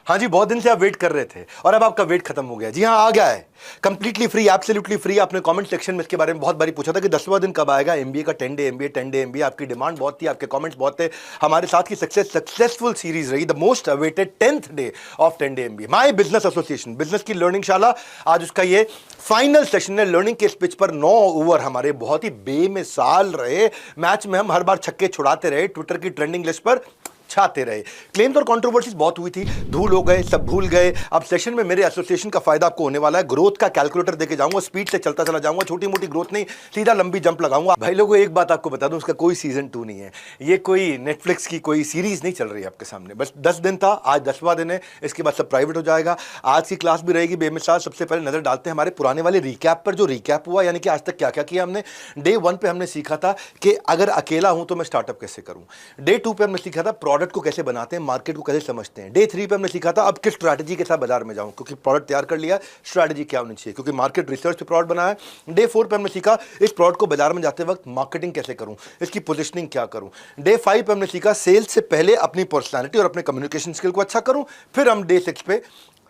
हाँ जी, बहुत दिन से आप वेट कर रहे थे और अब आपका वेट खत्म हो गया। जी हाँ, आ गया है, कंप्लीटली फ्री, एब्सोल्युटली फ्री। आपने कमेंट सेक्शन में इसके बारे में बहुत बारी पूछा था कि 10वां दिन कब आएगा एमबीए का, 10 डे एमबीए, 10 डे एमबीए। आपकी डिमांड बहुत थी, आपके कमेंट्स बहुत थे। हमारे साथ की सक्सेसफुल सीरीज रही, the most awaited 10th day of 10 day MBA. My business association, business की लर्निंग शाला, आज उसका ये फाइनल सेशन है। लर्निंग के पिच पर 9 ओवर हमारे बहुत ही बेमिसाल रहे। मैच में हम हर बार छक्के छुड़ाते रहे, ट्विटर की ट्रेंडिंग लिस्ट पर छाते रहे। क्लेम्स और कंट्रोवर्सीज बहुत हुई थी, धूल हो गए, सब भूल गए। अब सेशन में मेरे एसोसिएशन का फायदा आपको होने वाला है। ग्रोथ का कैलकुलेटर देके जाऊंगा, स्पीड से चलता चला जाऊंगा, छोटी मोटी ग्रोथ नहीं, सीधा लंबी जंप लगाऊंगा। भाई लोगों, एक बात आपको बता दूं, उसका कोई सीजन 2 नहीं है। ये कोई नेटफ्लिक्स की कोई सीरीज नहीं चल रही है आपके सामने। बस 10 दिन था, आज 10वां दिन है। इसके बाद सब प्राइवेट हो जाएगा। आज की क्लास भी रहेगी बेमिसाल। सबसे पहले नजर डालते हैं हमारे पुराने वाले रिकैप पर, जो रिकैप हुआ, यानी कि आज तक क्या क्या किया हमने। डे 1 पे हमने सीखा था कि अगर अकेला हूं तो मैं स्टार्टअप कैसे करूं। डे 2 पे हमने सीखा था प्रोडक्ट को कैसे बनाते हैं, मार्केट को कैसे समझते हैं। डे 3 पे हमने सीखा था अब किस स्ट्रैटेजी के साथ बाजार में जाऊं, क्योंकि प्रोडक्ट तैयार कर लिया, स्ट्रैटेजी क्या होनी चाहिए, क्योंकि मार्केट रिसर्च पे प्रोडक्ट बनाया है। डे 4 पे हमने सीखा इस प्रोडक्ट को बाजार में जाते वक्त मार्केटिंग कैसे करूं, इसकी पोजीशनिंग क्या करूं। डे 5 पे हमने सीखा सेल्स से पहले अपनी पर्सनालिटी और अपने कम्युनिकेशन स्किल को अच्छा करूं, फिर हम डे 6 पे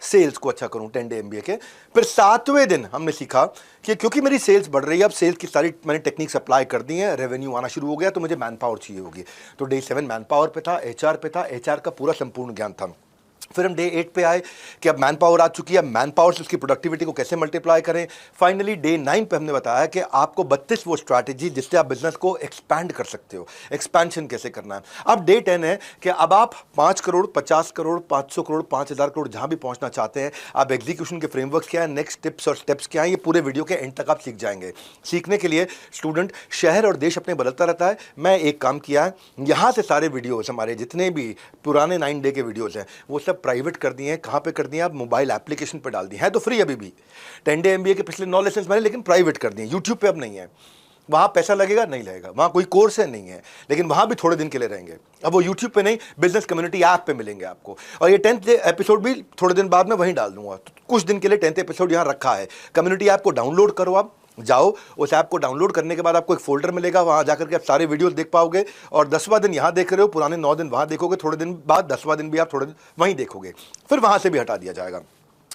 सेल्स को अच्छा करूं 10 डे एमबीए के। फिर 7वें दिन हमने सीखा कि क्योंकि मेरी सेल्स बढ़ रही है, अब सेल्स की सारी मैंने टेक्निक्स अप्लाई कर दी हैं, रेवेन्यू आना शुरू हो गया, तो मुझे मैन पावर चाहिए होगी। तो डे 7 मैन पावर पे था, एचआर पे था, एचआर का पूरा संपूर्ण ज्ञान था। फिर हम डे 8 पे आए कि अब मैन पावर आ चुकी है, मैन पावर से उसकी प्रोडक्टिविटी को कैसे मल्टीप्लाई करें। फाइनली डे 9 पे हमने बताया कि आपको 32 वो स्ट्रैटेजी जिससे आप बिजनेस को एक्सपैंड कर सकते हो, एक्सपेंशन कैसे करना है। अब डे 10 है कि अब आप 5 करोड़, 50 करोड़, 500 करोड़, 5000 करोड़ जहां भी पहुंचना चाहते हैं, आप एग्जीक्यूशन के फ्रेमवर्क क्या है, नेक्स्ट टिप्स और स्टेप्स क्या है, ये पूरे वीडियो के एंड तक आप सीख जाएंगे। सीखने के लिए स्टूडेंट, शहर और देश अपने बदलता रहता है। मैं एक काम किया है, यहां से सारे वीडियोस हमारे जितने भी पुराने 9 डे के वीडियोस हैं वो सब प्राइवेट कर दिए हैं। कहां पे कर दिए हैं? आप मोबाइल एप्लीकेशन पे डाल दिए हैं, तो फ्री अभी भी। 10 डे एमबीए के पिछले 9 लेसन्स मैंने लेकिन प्राइवेट कर दिए। यूट्यूब पे अब नहीं है, वहां पैसा लगेगा, नहीं लगेगा, वहां कोई कोर्स है नहीं है, लेकिन वहां भी थोड़े दिन के लिए रहेंगे। अब वो यूट्यूब पे नहीं, बिजनेस कम्युनिटी ऐप पे मिलेंगे आपको। और ये 10th एपिसोड भी थोड़े दिन बाद में वहीं डाल दूंगा। तो कुछ दिन के लिए 10th एपिसोड यहां रखा है। कम्युनिटी ऐप को डाउनलोड करो, आप जाओ, उस ऐप को डाउनलोड करने के बाद आपको एक फोल्डर मिलेगा, वहां जाकर के आप सारे वीडियोस देख पाओगे। और 10वां दिन यहां देख रहे हो, पुराने 9 दिन वहां देखोगे, थोड़े दिन बाद 10वां दिन भी आप थोड़े दिन वहीं देखोगे, फिर वहां से भी हटा दिया जाएगा।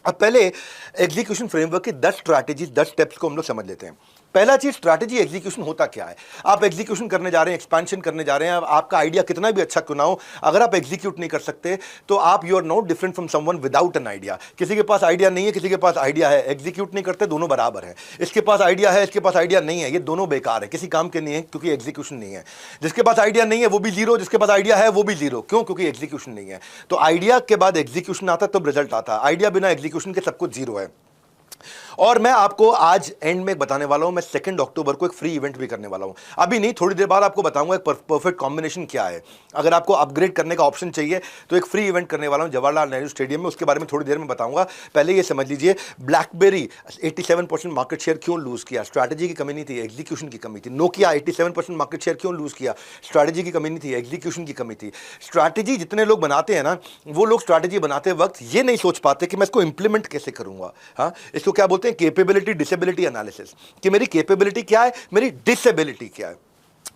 अब पहले एग्जीक्यूशन फ्रेमवर्क की 10 स्ट्रैटेजीज, 10 स्टेप्स को हम लोग समझ लेते हैं। पहला चीज, स्ट्रैटेजी एग्जीक्यूशन होता क्या है। आप एग्जीक्यूशन करने जा रहे हैं, एक्सपेंशन करने जा रहे हैं, आपका आइडिया कितना भी अच्छा क्यों ना हो, अगर आप एग्जीक्यूट नहीं कर सकते तो आप you are not different from someone without an idea. किसी के पास आइडिया नहीं है, किसी के पास आइडिया है, एग्जीक्यूट नहीं करते, दोनों बराबर है। इसके पास आइडिया है, इसके पास आइडिया नहीं है, ये दोनों बेकार है, किसी काम के नहीं है, क्योंकि एग्जीक्यूशन नहीं है। जिसके पास आइडिया नहीं है वो भी जीरो, जिसके पास आइडिया है वो भी जीरो। क्यों? क्योंकि एग्जीक्यूशन नहीं है। तो आइडिया के बाद एग्जीक्यूशन आता तब रिजल्ट आता है, आइडिया बिना एग्जीक्यूशन के सब कुछ जीरो है। और मैं आपको आज एंड में बताने वाला हूं, मैं 2 अक्टूबर को एक फ्री इवेंट भी करने वाला हूं। अभी नहीं, थोड़ी देर बाद आपको बताऊंगा एक परफेक्ट कॉम्बिनेशन क्या है। अगर आपको अपग्रेड करने का ऑप्शन चाहिए तो एक फ्री इवेंट करने वाला हूं जवाहरलाल नेहरू स्टेडियम में, उसके बारे में थोड़ी देर में बताऊंगा। पहले ये समझ लीजिए, ब्लैकबेरी 87% मार्केट शेयर क्यों लूज किया? स्ट्रैटेजी की कमी नहीं थी, एग्जीक्यूशन की कमी थी। नोकिया 87% मार्केट शेयर क्यों लूज किया? स्ट्रैटेजी की कमी नहीं थी, एग्जीक्यूशन की कमी थी। स्ट्रैटेजी जितने लोग बनाते हैं ना, वो लोग स्ट्रैटेजी बनाते वक्त ये नहीं सोच पाते कि मैं इसको इंप्लीमेंट कैसे करूंगा। हाँ, इसको क्या बोलते हैं? कैपेबिलिटी डिसेबिलिटी एनालिसिस, कि मेरी कैपेबिलिटी क्या है, मेरी डिसेबिलिटी क्या है।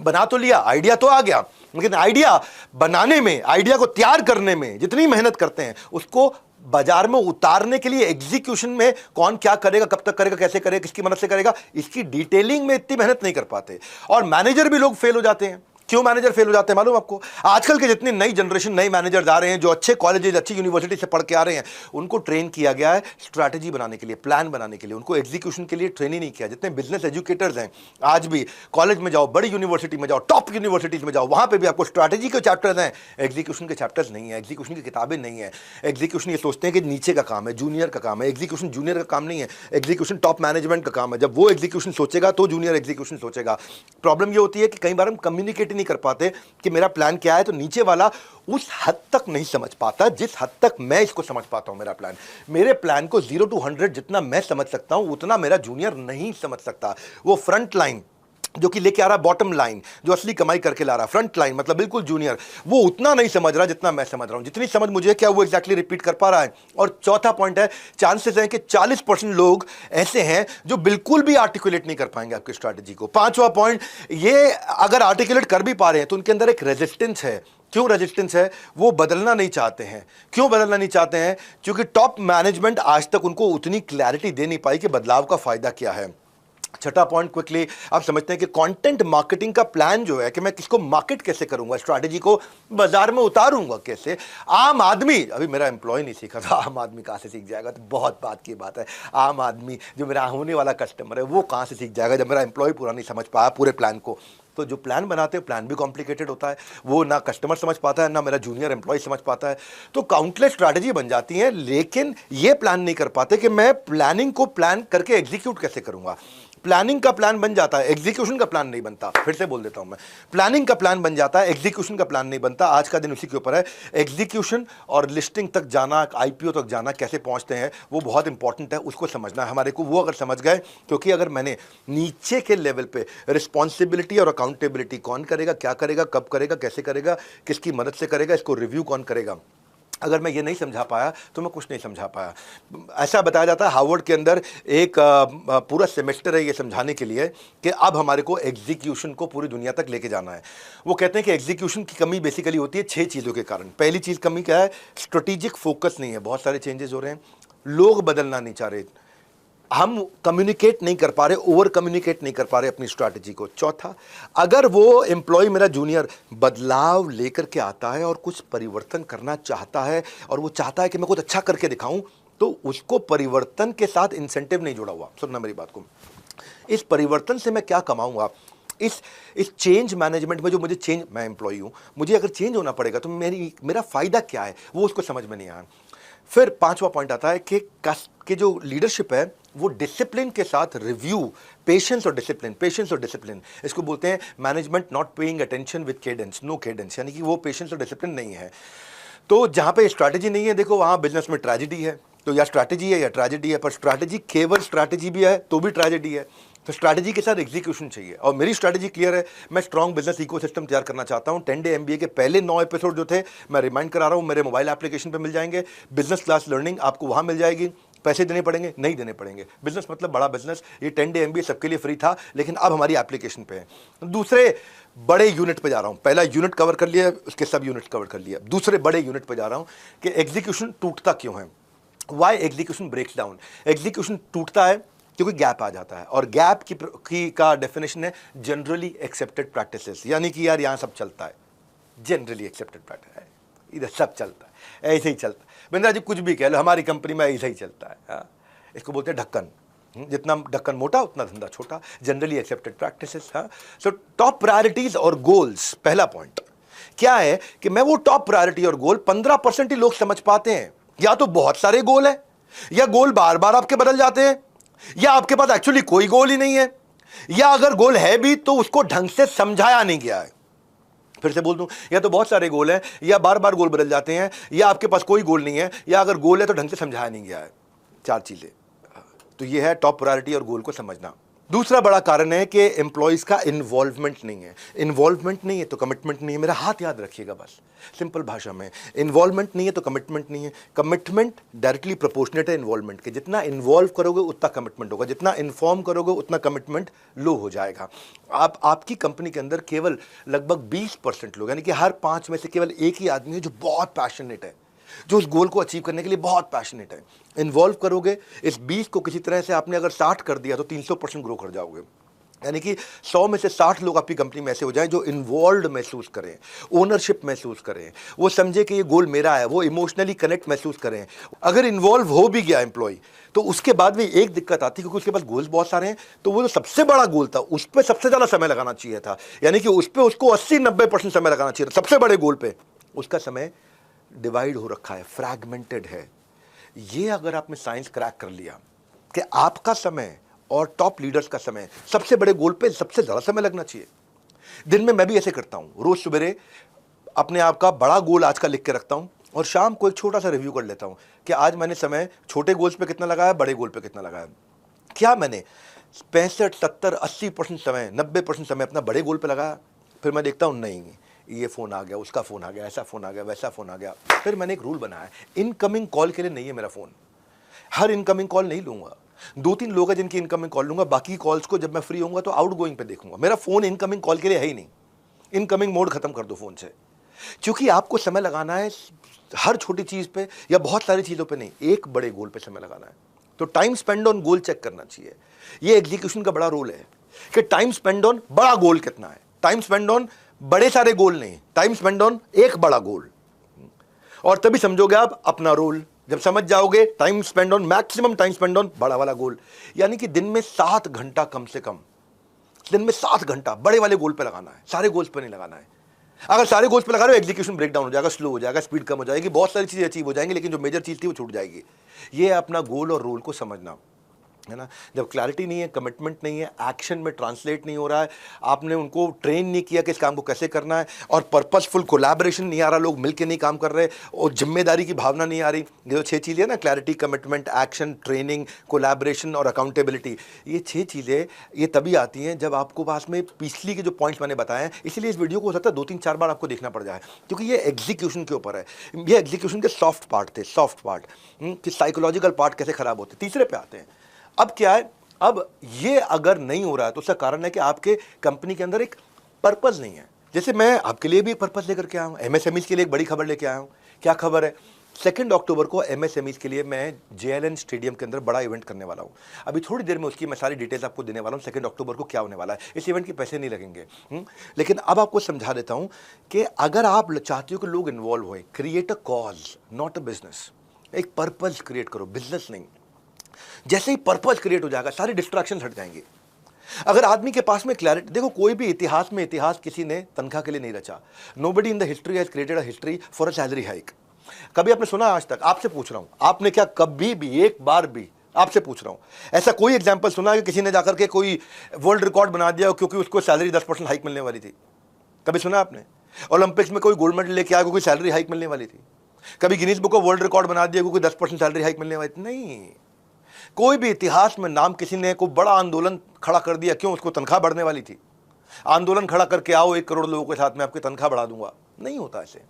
बना तो लिया, आइडिया तो आ गया, लेकिन आइडिया बनाने में, आइडिया को तैयार करने में जितनी मेहनत करते हैं, उसको बाजार में उतारने के लिए एग्जीक्यूशन में कौन क्या करेगा, कब तक करेगा, कैसे करेगा, किसकी मदद से करेगा, इसकी डिटेलिंग में इतनी मेहनत नहीं कर पाते। और मैनेजर भी लोग फेल हो जाते हैं। क्यों मैनेजर फेल हो जाते हैं मालूम आपको? आजकल के जितनी नई जनरेशन, नए मैनेजर आ रहे हैं, जो अच्छे कॉलेजेस, अच्छी यूनिवर्सिटी से पढ़ के आ रहे हैं, उनको ट्रेन किया गया है स्ट्रैटेजी बनाने के लिए, प्लान बनाने के लिए, उनको एग्जीक्यूशन के लिए ट्रेन ही नहीं किया। जितने बिजनेस एजुकेटर्स हैं, आज भी कॉलेज में जाओ, बड़ी यूनिवर्सिटी में जाओ, टॉप यूनिवर्सिटीज में जाओ, वहां पर भी आपको स्ट्रैटेजी के चैप्टर्स हैं, एग्जीक्यूशन के चैप्टर्स नहीं है, एग्जीक्यूशन की किताबें नहीं है। एग्जीक्यूशन ये सोचते हैं कि नीचे का काम है, जूनियर का काम है। एग्जीक्यूशन जूनियर का काम नहीं है, एग्जीक्यूशन टॉप मैनेजमेंट का काम है। जब वो एग्जीक्यूशन सोचेगा तो जूनियर एग्जीक्यूशन सोचेगा। प्रॉब्लम ये होती है कि कई बार हम कम्युनिकेट नहीं कर पाते कि मेरा प्लान क्या है, तो नीचे वाला उस हद तक नहीं समझ पाता जिस हद तक मैं इसको समझ पाता हूं। मेरा प्लान, मेरे प्लान को 0 to 100 जितना मैं समझ सकता हूं, उतना मेरा जूनियर नहीं समझ सकता। वो फ्रंट लाइन जो कि लेके आ रहा, बॉटम लाइन जो असली कमाई करके ला रहा, फ्रंट लाइन मतलब बिल्कुल जूनियर, वो उतना नहीं समझ रहा जितना मैं समझ रहा हूं। जितनी समझ मुझे, क्या वो एग्जैक्टली रिपीट कर पा रहा है? और चौथा पॉइंट है, चांसेस हैं कि 40% लोग ऐसे हैं जो बिल्कुल भी आर्टिकुलेट नहीं कर पाएंगे आपकी स्ट्रैटेजी को। 5वां पॉइंट, ये अगर आर्टिकुलेट कर भी पा रहे हैं तो उनके अंदर एक रेजिस्टेंस है क्यों रेजिस्टेंस है? वो बदलना नहीं चाहते हैं। क्यों बदलना नहीं चाहते हैं? क्योंकि टॉप मैनेजमेंट आज तक उनको उतनी क्लैरिटी दे नहीं पाई कि बदलाव का फायदा क्या है। छठा पॉइंट क्विकली, आप समझते हैं कि कंटेंट मार्केटिंग का प्लान जो है कि मैं किसको मार्केट कैसे करूंगा, स्ट्रैटेजी को बाजार में उतारूंगा कैसे। आम आदमी, अभी मेरा एम्प्लॉय नहीं सीखा था, आम आदमी कहां से सीख जाएगा? तो बहुत बात की बात है, आम आदमी जो मेरा होने वाला कस्टमर है वो कहां से सीख जाएगा जब मेरा एम्प्लॉय पूरा नहीं समझ पाया पूरे प्लान को। तो जो प्लान बनाते हैं, प्लान भी कॉम्प्लिकेटेड होता है, वो ना कस्टमर समझ पाता है ना मेरा जूनियर एम्प्लॉय समझ पाता है। तो काउंटलेस स्ट्रैटेजी बन जाती है, लेकिन ये प्लान नहीं कर पाते कि मैं प्लानिंग को प्लान करके एग्जीक्यूट कैसे करूंगा। प्लानिंग का प्लान बन जाता है, एग्जीक्यूशन का प्लान नहीं बनता। फिर से बोल देता हूं मैं, प्लानिंग का प्लान बन जाता है, एग्जीक्यूशन का प्लान नहीं बनता। आज का दिन उसी के ऊपर है। एग्जीक्यूशन और लिस्टिंग तक जाना, आईपीओ तक जाना, कैसे पहुंचते हैं वो बहुत इंपॉर्टेंट है, उसको समझना है हमारे को। वो अगर समझ गए, क्योंकि अगर मैंने नीचे के लेवल पे रिस्पॉन्सिबिलिटी और अकाउंटेबिलिटी, कौन करेगा, क्या करेगा, कब करेगा, कैसे करेगा, किसकी मदद से करेगा, इसको रिव्यू कौन करेगा, अगर मैं ये नहीं समझा पाया तो मैं कुछ नहीं समझा पाया। ऐसा बताया जाता है हार्वर्ड के अंदर एक पूरा सेमेस्टर है ये समझाने के लिए कि अब हमारे को एग्जीक्यूशन को पूरी दुनिया तक लेके जाना है। वो कहते हैं कि एग्जीक्यूशन की कमी बेसिकली होती है 6 चीज़ों के कारण। पहली चीज़ कमी क्या है? स्ट्रेटेजिक फोकस नहीं है। बहुत सारे चेंजेस हो रहे हैं, लोग बदलना नहीं चाह रहे, हम कम्युनिकेट नहीं कर पा रहे, ओवर कम्युनिकेट नहीं कर पा रहे अपनी स्ट्रैटेजी को। चौथा, अगर वो एम्प्लॉय मेरा जूनियर बदलाव लेकर के आता है और कुछ परिवर्तन करना चाहता है और वो चाहता है कि मैं कुछ अच्छा करके दिखाऊं, तो उसको परिवर्तन के साथ इंसेंटिव नहीं जुड़ा हुआ। सुनना मेरी बात को, इस परिवर्तन से मैं क्या कमाऊंगा, इस चेंज मैनेजमेंट में जो मुझे चेंज, मैं एम्प्लॉय हूं, मुझे अगर चेंज होना पड़ेगा तो मेरा फायदा क्या है, वो उसको समझ में नहीं आया। फिर पांचवा पॉइंट आता है कि जो लीडरशिप है वो डिसिप्लिन के साथ रिव्यू, पेशेंस और डिसिप्लिन, इसको बोलते हैं management not paying attention with cadence, no cadence, यानी कि वो पेशेंस और डिसिप्लिन नहीं है। तो जहां पे स्ट्रैटेजी नहीं है, देखो वहां बिजनेस में ट्रेजेडी है। तो या स्ट्रैटेजी है या ट्रेजेडी है, पर स्ट्रैटेजी केवल स्ट्रैटेजी भी है तो भी ट्रेजेडी है। तो स्ट्रैटेजी के साथ एग्जीक्यूशन चाहिए, और मेरी स्ट्रैटेजी क्लियर है। मैं स्ट्रॉन्ग बिजनेस इकोसिस्टम तैयार करना चाहता हूं। 10 डे एमबीए के पहले 9 एपिसोड जो थे मैं रिमाइंड करा रहा हूं, मेरे मोबाइल एप्लीकेशन पे मिल जाएंगे। बिजनेस क्लास लर्निंग आपको वहां मिल जाएगी। पैसे देने पड़ेंगे? नहीं देने पड़ेंगे। बिजनेस मतलब बड़ा बिजनेस, ये 10 डे एमबीए सबके लिए फ्री था, लेकिन अब हमारी एप्लीकेशन पे है। दूसरे बड़े यूनिट पे जा रहा हूं, पहला यूनिट कवर कर लिया, उसके सब यूनिट कवर कर लिया, दूसरे बड़े यूनिट पे जा रहा हूं कि एग्जीक्यूशन टूटता क्यों है, why execution breaks down. Execution टूटता है क्योंकि गैप आ जाता है, और गैप का डेफिनेशन है जनरली एक्सेप्टेड प्रैक्टिसेस, यानी कि यार यहां सब चलता है, जनरली एक्सेप्टेड प्रैक्टिस है, इधर सब चलता है, ऐसे ही चलता है। बिंद्रा जी कुछ भी कह लो, हमारी कंपनी में ऐसा ही चलता है। हाँ, इसको बोलते हैं ढक्कन, जितना ढक्कन मोटा उतना धंधा छोटा, जनरली एक्सेप्टेड प्रैक्टिसेस। हाँ, सो टॉप प्रायोरिटीज और गोल्स, पहला पॉइंट क्या है कि मैं वो टॉप प्रायोरिटी और गोल 15% ही लोग समझ पाते हैं। या तो बहुत सारे गोल है, या गोल बार बार आपके बदल जाते हैं, या आपके पास एक्चुअली कोई गोल ही नहीं है, या अगर गोल है भी तो उसको ढंग से समझाया नहीं गया है। फिर से बोल दूं, या तो बहुत सारे गोल हैं, या बार बार गोल बदल जाते हैं, या आपके पास कोई गोल नहीं है, या अगर गोल है तो ढंग से समझाया नहीं गया है। 4 चीजें। तो ये है टॉप प्रायोरिटी और गोल को समझना। दूसरा बड़ा कारण है कि एम्प्लॉयज का इन्वॉल्वमेंट नहीं है। इन्वॉल्वमेंट नहीं है तो कमिटमेंट नहीं है, मेरा हाथ याद रखिएगा बस, सिंपल भाषा में। इन्वॉल्वमेंट नहीं है तो कमिटमेंट नहीं है। कमिटमेंट डायरेक्टली प्रोपोर्शनेट है इन्वॉल्वमेंट के, जितना इन्वॉल्व करोगे उतना कमिटमेंट होगा, जितना इन्फॉर्म करोगे उतना कमिटमेंट लो हो जाएगा। आपकी कंपनी के अंदर केवल लगभग 20% लोग, यानी कि हर 5 में से केवल एक ही आदमी है जो बहुत पैशनेट है, जो उस गोल को अचीव करने के लिए बहुत पैशनेट है। इन्वॉल्व करोगे, इस 20 को किसी तरह से आपने अगर 60 कर दिया तो 300% ग्रो कर जाओगे। यानी कि 100 में से 60 लोग आपकी कंपनी में ऐसे हो जाएं जो इन्वॉल्व महसूस करें, ओनरशिप महसूस करें, वो समझे कि ये गोल मेरा है, वो इमोशनली कनेक्ट महसूस करें। अगर इन्वॉल्व हो भी गया एम्प्लॉय तो उसके बाद भी एक दिक्कत आती है, क्योंकि उसके पास गोल्स बहुत सारे हैं, तो वो जो सबसे बड़ा गोल था उस पर सबसे ज़्यादा समय लगाना चाहिए था, यानी कि उस पर उसको 80-90% समय लगाना चाहिए था। सबसे बड़े गोल पे उसका समय डिवाइड हो रखा है, फ्रैगमेंटेड है। ये अगर आपने साइंस क्रैक कर लिया कि आपका समय और टॉप लीडर्स का समय सबसे बड़े गोल पे सबसे ज्यादा समय लगना चाहिए। दिन में मैं भी ऐसे करता हूं, रोज सवेरे अपने आप का बड़ा गोल आज का लिख के रखता हूं, और शाम को एक छोटा सा रिव्यू कर लेता हूं कि आज मैंने समय छोटे गोल्स पे कितना लगाया, बड़े गोल पे कितना लगाया। क्या मैंने 65, 70, 80% समय, 90% समय अपना बड़े गोल पे लगाया? फिर मैं देखता हूं नहीं, ये फ़ोन आ गया, उसका फ़ोन आ गया, ऐसा फ़ोन आ गया, वैसा फ़ोन आ गया। फिर मैंने एक रूल बनाया, इनकमिंग कॉल के लिए नहीं है मेरा फ़ोन, हर इनकमिंग कॉल नहीं लूँगा। 2-3 लोग हैं जिनकी इनकमिंग कॉल लूँगा, बाकी कॉल्स को जब मैं फ्री होऊंगा तो आउट गोइंग पे देखूंगा। मेरा फ़ोन इनकमिंग कॉल के लिए है ही नहीं। इनकमिंग मोड खत्म कर दो फ़ोन से। क्योंकि आपको समय लगाना है हर छोटी चीज़ पे या बहुत सारी चीज़ों पे नहीं, एक बड़े गोल पे समय लगाना है। तो time spend on goal check करना चाहिए। ये एग्जीक्यूशन का बड़ा रोल है कि टाइम स्पेंड ऑन बड़ा गोल कितना है, टाइम स्पेंड ऑन बड़े सारे गोल नहीं, टाइम स्पेंड ऑन एक बड़ा गोल। और तभी समझोगे आप अपना रोल, जब समझ जाओगे time spend on maximum time spend on बड़ा वाला गोल। यानी कि दिन में 7 घंटा कम से कम, दिन में 7 घंटा बड़े वाले गोल पे लगाना है, सारे गोल्स पे नहीं लगाना है। अगर सारे गोल्स पे लगा रहे हो एग्जीक्यूशन ब्रेक डाउन हो जाएगा, स्लो हो जाएगा, स्पीड कम हो जाएगी, बहुत सारी चीजें अचीव हो जाएंगी, लेकिन जो मेजर चीज थी वो छूट जाएगी। ये अपना गोल और रोल को समझना है ना। जब क्लैरिटी नहीं है, कमिटमेंट नहीं है, एक्शन में ट्रांसलेट नहीं हो रहा है, आपने उनको ट्रेन नहीं किया कि इस काम को कैसे करना है, और पर्पसफुल कोलैबोरेशन नहीं आ रहा, लोग मिलकर नहीं काम कर रहे, और जिम्मेदारी की भावना नहीं आ रही। ये जो 6 चीज़ें ना, clarity, commitment, action, training, collaboration और अकाउंटेबिलिटी, ये 6 चीज़ें ये तभी आती हैं जब आपको पास में पिछली के जो पॉइंट्स मैंने बताए हैं। इसलिए इस वीडियो को हो सकता है 2-3-4 बार आपको देखना पड़ जाए, क्योंकि ये एग्जीक्यूशन के ऊपर है। ये एग्जीक्यूशन के सॉफ्ट पार्ट थे, सॉफ्ट पार्ट कि साइकोलॉजिकल पार्ट कैसे खराब होते। तीसरे पे आते हैं। अब क्या है, अब ये अगर नहीं हो रहा है तो उसका कारण है कि आपके कंपनी के अंदर एक पर्पस नहीं है। जैसे मैं आपके लिए भी एक पर्पस लेकर के आया हूँ, एमएसएमईज के लिए एक बड़ी खबर लेके आया हूँ। क्या खबर है? 2 अक्टूबर को एमएसएमईज के लिए मैं जेएलएन स्टेडियम के अंदर बड़ा इवेंट करने वाला हूँ। अभी थोड़ी देर में उसकी मैं सारी डिटेल्स आपको देने वाला हूँ, 2 अक्टूबर को क्या होने वाला है। इस इवेंट के पैसे नहीं लगेंगे, लेकिन अब आपको समझा देता हूँ कि अगर आप चाहते हो कि लोग इन्वॉल्व हों, create a cause not a business. एक पर्पस क्रिएट करो, बिजनेस नहीं। जैसे ही पर्पस क्रिएट हो जाएगा, सारी डिस्ट्रैक्शन हट जाएंगे। अगर आदमी के पास में क्लैरिटी, देखो कोई भी इतिहास में इतिहास किसी ने तनख्वाह के लिए नहीं रचा। Nobody in the history has created a history for a salary hike. कभी आपने सुना? आज तक आपसे पूछ रहा हूं, आपने क्या कभी भी एक बार भी, आपसे पूछ रहा हूं, ऐसा कोई एग्जाम्पल सुना कि किसी ने जाकर के कोई वर्ल्ड रिकॉर्ड बना दिया क्योंकि उसको सैलरी 10% हाइक मिलने वाली थी? कभी सुना आपने? ओलंपिक्स में कोई गोल्ड मेडल लेके आया क्योंकि सैलरी हाइक मिलने वाली थी? कभी Guinness book of world record बना दिया क्योंकि 10% सैलरी हाइक मिलने वाली थी? नहीं। कोई भी इतिहास में नाम किसी ने कोई बड़ा आंदोलन खड़ा कर दिया, क्यों? उसको तनख्वाह बढ़ने वाली थी। आंदोलन खड़ा करके आओ 1 करोड़ लोगों के साथ में आपकी तनख्वाह बढ़ा दूंगा, नहीं होता ऐसे।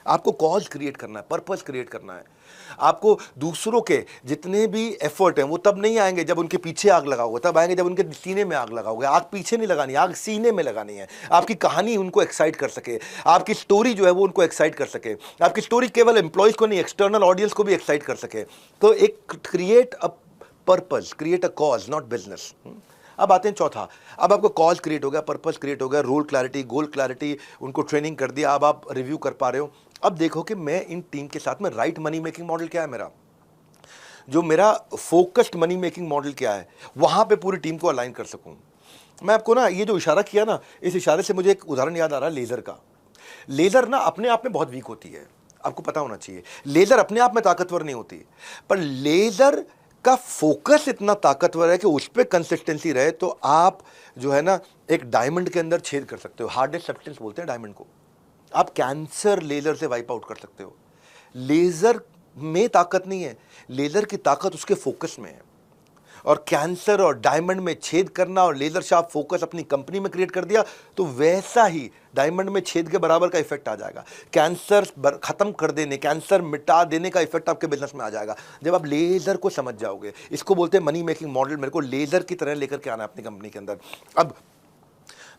आपको कॉज क्रिएट करना है, पर्पस क्रिएट करना है। आपको दूसरों के जितने भी एफर्ट हैं वो तब नहीं आएंगे जब उनके पीछे आग लगाओगे, तब आएंगे जब उनके सीने में आग लगाओगे। आग पीछे नहीं लगानी, आग सीने में लगानी है। आपकी कहानी उनको एक्साइट कर सके, आपकी स्टोरी जो है वो उनको एक्साइट कर सके। आपकी स्टोरी केवल एम्प्लॉयज को नहीं, एक्सटर्नल ऑडियंस को भी एक्साइट कर सके। तो एक create a purpose, create a cause not business. अब आते हैं चौथा। अब आपको कॉज क्रिएट हो गया, पर्पस क्रिएट हो गया, रोल क्लैरिटी, गोल क्लैरिटी, उनको ट्रेनिंग कर दिया, अब आप रिव्यू कर पा रहे हो। अब देखो कि मैं इन टीम के साथ में राइट मनी मेकिंग मॉडल क्या है मेरा, जो मेरा फोकस्ड मनी मेकिंग मॉडल क्या है, वहां पे पूरी टीम को अलाइन कर सकूं। मैं आपको ना ये जो इशारा किया ना, इस इशारे से मुझे एक उदाहरण याद आ रहा है लेजर का। लेजर ना अपने आप में बहुत वीक होती है, आपको पता होना चाहिए। लेजर अपने आप में ताकतवर नहीं होती, पर लेजर का फोकस इतना ताकतवर है कि उस पर कंसिस्टेंसी रहे तो आप जो है ना एक डायमंड के अंदर छेद कर सकते हो। हार्डेस्ट सब्सटेंस बोलते हैं डायमंड को। आप कैंसर लेजर से वाइप आउट कर सकते हो। लेजर में ताकत नहीं है, लेजर की ताकत उसके फोकस में है। और कैंसर और डायमंड में छेद करना और लेजर शार्प फोकस अपनी कंपनी में क्रिएट कर दिया तो वैसा ही डायमंड में छेद के बराबर का इफेक्ट आ जाएगा। कैंसर खत्म कर देने, कैंसर मिटा देने का इफेक्ट आपके बिजनेस में आ जाएगा जब आप लेजर को समझ जाओगे। इसको बोलते हैं मनी मेकिंग मॉडल। मेरे को लेजर की तरह लेकर के आना है अपनी कंपनी के अंदर। अब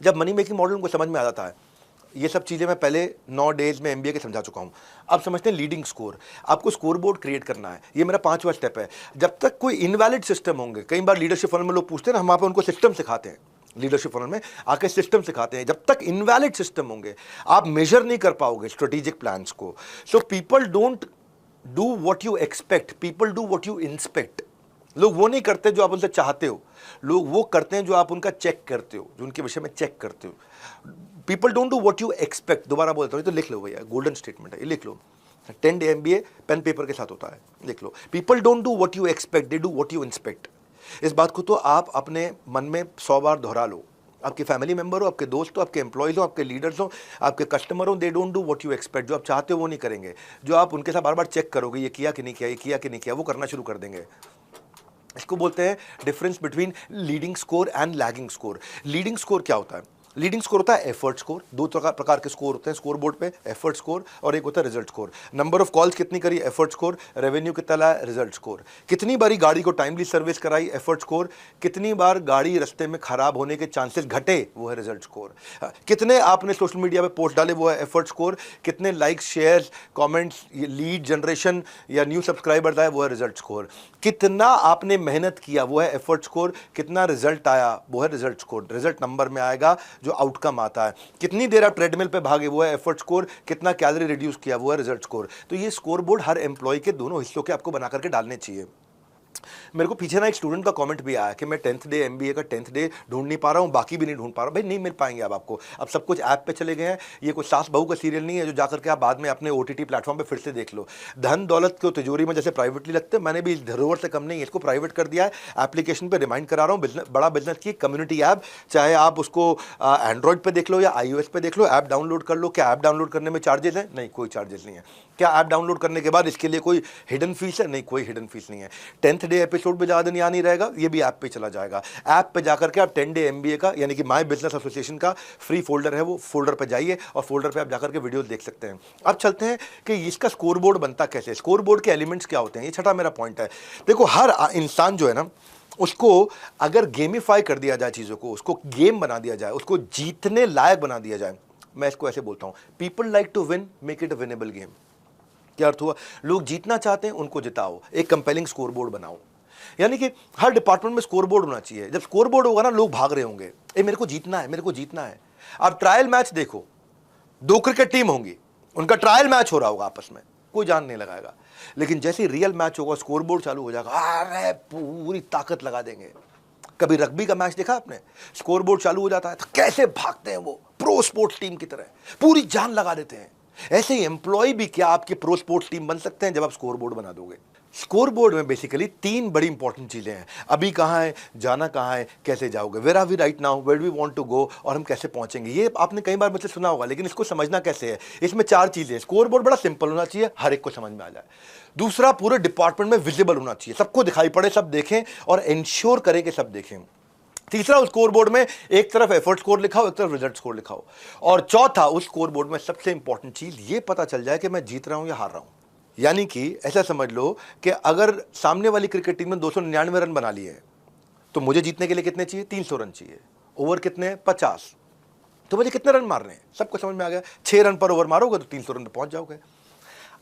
जब मनी मेकिंग मॉडल उनको समझ में आ जाता है, ये सब चीज़ें मैं पहले 9 डेज में एमबीए के समझा चुका हूँ। अब समझते हैं लीडिंग स्कोर। आपको स्कोर बोर्ड क्रिएट करना है, ये मेरा 5वां स्टेप है। जब तक कोई इनवैलिड सिस्टम होंगे, कई बार लीडरशिप फॉरम में लोग पूछते हैं ना, हम वहाँ पे उनको सिस्टम सिखाते हैं, लीडरशिप फॉरम में आके सिस्टम सिखाते हैं। जब तक इनवैलिड सिस्टम होंगे आप मेजर नहीं कर पाओगे स्ट्रेटेजिक प्लान्स को। So people don't do what you expect, people do what you inspect. लोग वो नहीं करते जो आप उनसे चाहते हो, लोग वो करते हैं जो आप उनका चेक करते हो, जो उनके विषय में चेक करते हो। People don't do what you expect. दोबारा बोलता हूँ, तो लिख लो भैया, गोल्डन स्टेटमेंट है, ये लिख लो। 10 डे एमबीए पेन पेपर के साथ होता है, लिख लो। People don't do what you expect, they do what you inspect. इस बात को तो आप अपने मन में 100 बार दोहरा लो। आपके फैमिली मेंबर हो, आपके दोस्त हो, आपके एम्प्लॉयज हो, आपके लीडर्स हो, आपके कस्टमर हो, they don't do what you expect. जो आप चाहते हो वो नहीं करेंगे, जो आप उनके साथ बार बार चेक करोगे ये किया कि नहीं किया, ये किया कि नहीं किया, वो करना शुरू कर देंगे। इसको बोलते हैं difference between leading score and lagging score. Leading score क्या होता है? लीडिंग स्कोर होता है एफर्ट स्कोर, दो प्रकार के स्कोर होते हैं स्कोर बोर्ड पे, एफर्ट स्कोर और एक होता है result score. Number of calls कितनी करी, एफर्ट स्कोर। रेवेन्यू कितना लाया, रिजल्ट स्कोर। कितनी बारी गाड़ी को टाइमली सर्विस कराई, एफर्ट स्कोर। कितनी बार गाड़ी रास्ते में खराब होने के चांसेस घटे, वो है रिजल्ट स्कोर। कितने आपने सोशल मीडिया पे पोस्ट डाले, वो है एफर्ट स्कोर। कितने likes, shares, comments, lead generation या न्यू सब्सक्राइबर्स आए, वो है रिजल्ट स्कोर। कितना आपने मेहनत किया, वो है एफर्ट स्कोर। कितना रिजल्ट आया, वो है रिजल्ट स्कोर। रिजल्ट नंबर में आएगा जो आउटकम आता है। कितनी देर आप ट्रेडमिल पे भागे, वो है एफर्ट स्कोर। कितना कैलोरी रिड्यूस किया, वो है रिजल्ट स्कोर। तो ये स्कोर बोर्ड हर एम्प्लॉय के दोनों हिस्सों के आपको बना करके डालने चाहिए। मेरे को पीछे ना एक स्टूडेंट का कमेंट भी आया कि मैं 10th डे एमबीए का 10th डे ढूंढ नहीं पा रहा हूँ, बाकी भी नहीं ढूंढ पा रहा हूँ। भाई नहीं मिल पाएंगे अब आपको, अब सब कुछ ऐप पे चले गए हैं। ये कोई सास बहू का सीरियल नहीं है जो जाकर के आप बाद में अपने ओटीटी प्लेटफॉर्म पे फिर से देख लो। धन दौलत को तिजोरी में जैसे प्राइवेटली लगते हैं, मैंने भी इस धरोहर से कम नहीं है, इसको प्राइवेट कर दिया है। एप्लीकेशन पर रिमाइंड करा रहा हूँ, बिजनेस बड़ा बिजनेस की कम्युनिटी ऐप, चाहे आप उसको एंड्रॉइड पर देख लो या iOS पे देख लो, ऐप डाउनलोड कर लो। क्या ऐप डाउनलोड करने में चार्जेस है? नहीं, कोई चार्जेस नहीं है। क्या ऐप डाउनलोड करने के बाद इसके लिए कोई हिडन फीस है? नहीं, कोई हिडन फीस नहीं है। 10th डे एपिसोड पे ज़्यादा दिन याद नहीं रहेगा, ये भी ऐप पे चला जाएगा। ऐप पे जाकर के आप 10 डे एमबीए का यानी कि माय बिजनेस एसोसिएशन का फ्री फोल्डर है, वो फोल्डर पे जाइए और फोल्डर पे आप जाकर के वीडियोस देख सकते हैं। अब चलते हैं कि इसका स्कोर बोर्ड बनता कैसे, स्कोर बोर्ड के एलिमेंट्स क्या होते हैं। ये छठा मेरा पॉइंट है। देखो, हर इंसान जो है ना, उसको अगर गेमिफाई कर दिया जाए चीज़ों को, उसको गेम बना दिया जाए, उसको जीतने लायक बना दिया जाए, मैं इसको ऐसे बोलता हूँ, people like to win, make it a winnable game. क्या अर्थ हुआ? लोग जीतना चाहते हैं, उनको जिताओ, एक कंपेलिंग स्कोर बोर्ड बनाओ। यानी कि हर डिपार्टमेंट में स्कोर बोर्ड होना चाहिए। जब स्कोर बोर्ड होगा ना, लोग भाग रहे होंगे, ए मेरे को जीतना है, मेरे को जीतना है। आप ट्रायल मैच देखो, दो क्रिकेट टीम होंगी, उनका ट्रायल मैच हो रहा होगा आपस में, कोई जान नहीं लगाएगा। लेकिन जैसे ही रियल मैच होगा, स्कोर बोर्ड चालू हो जाएगा, अरे पूरी ताकत लगा देंगे। कभी रग्बी का मैच देखा आपने? स्कोर बोर्ड चालू हो जाता है तो कैसे भागते हैं वो, प्रो स्पोर्ट्स टीम की तरह पूरी जान लगा देते हैं। ऐसे ही एम्प्लॉय भी क्या आपकी प्रो स्पोर्ट्स टीम बन सकते हैं जब आप स्कोर बोर्ड बना दोगे। स्कोर बोर्ड में बेसिकली तीन बड़ी इंपॉर्टेंट चीजें हैं। अभी कहाँ है, जाना कहाँ है, कैसे जाओगे, where are we right now, where we want to go, और हम कैसे पहुंचेंगे। ये आपने कई बार मुझसे सुना होगा, लेकिन इसको समझना कैसे है। इसमें चार चीजें। स्कोर बोर्ड बड़ा सिंपल होना चाहिए, हर एक को समझ में आ जाए। दूसरा, पूरे डिपार्टमेंट में विजिबल होना चाहिए, सबको दिखाई पड़े, सब देखें और इंश्योर करें कि सब देखें। तीसरा, उस स्कोर बोर्ड में एक तरफ एफर्ट स्कोर लिखा हो, एक तरफ रिजल्ट स्कोर लिखा हो। और चौथा, उस स्कोर बोर्ड में सबसे इंपॉर्टेंट चीज ये पता चल जाए कि मैं जीत रहा हूं या हार रहा हूं। यानी कि ऐसा समझ लो कि अगर सामने वाली क्रिकेट टीम ने 299 रन बना लिए तो मुझे जीतने के लिए कितने चाहिए? 300 रन चाहिए। ओवर कितने हैं? 50। तो मुझे कितने रन मारने हैं? सबको समझ में आ गया। 6 रन पर ओवर मारोगे तो 300 रन पर पहुंच जाओगे।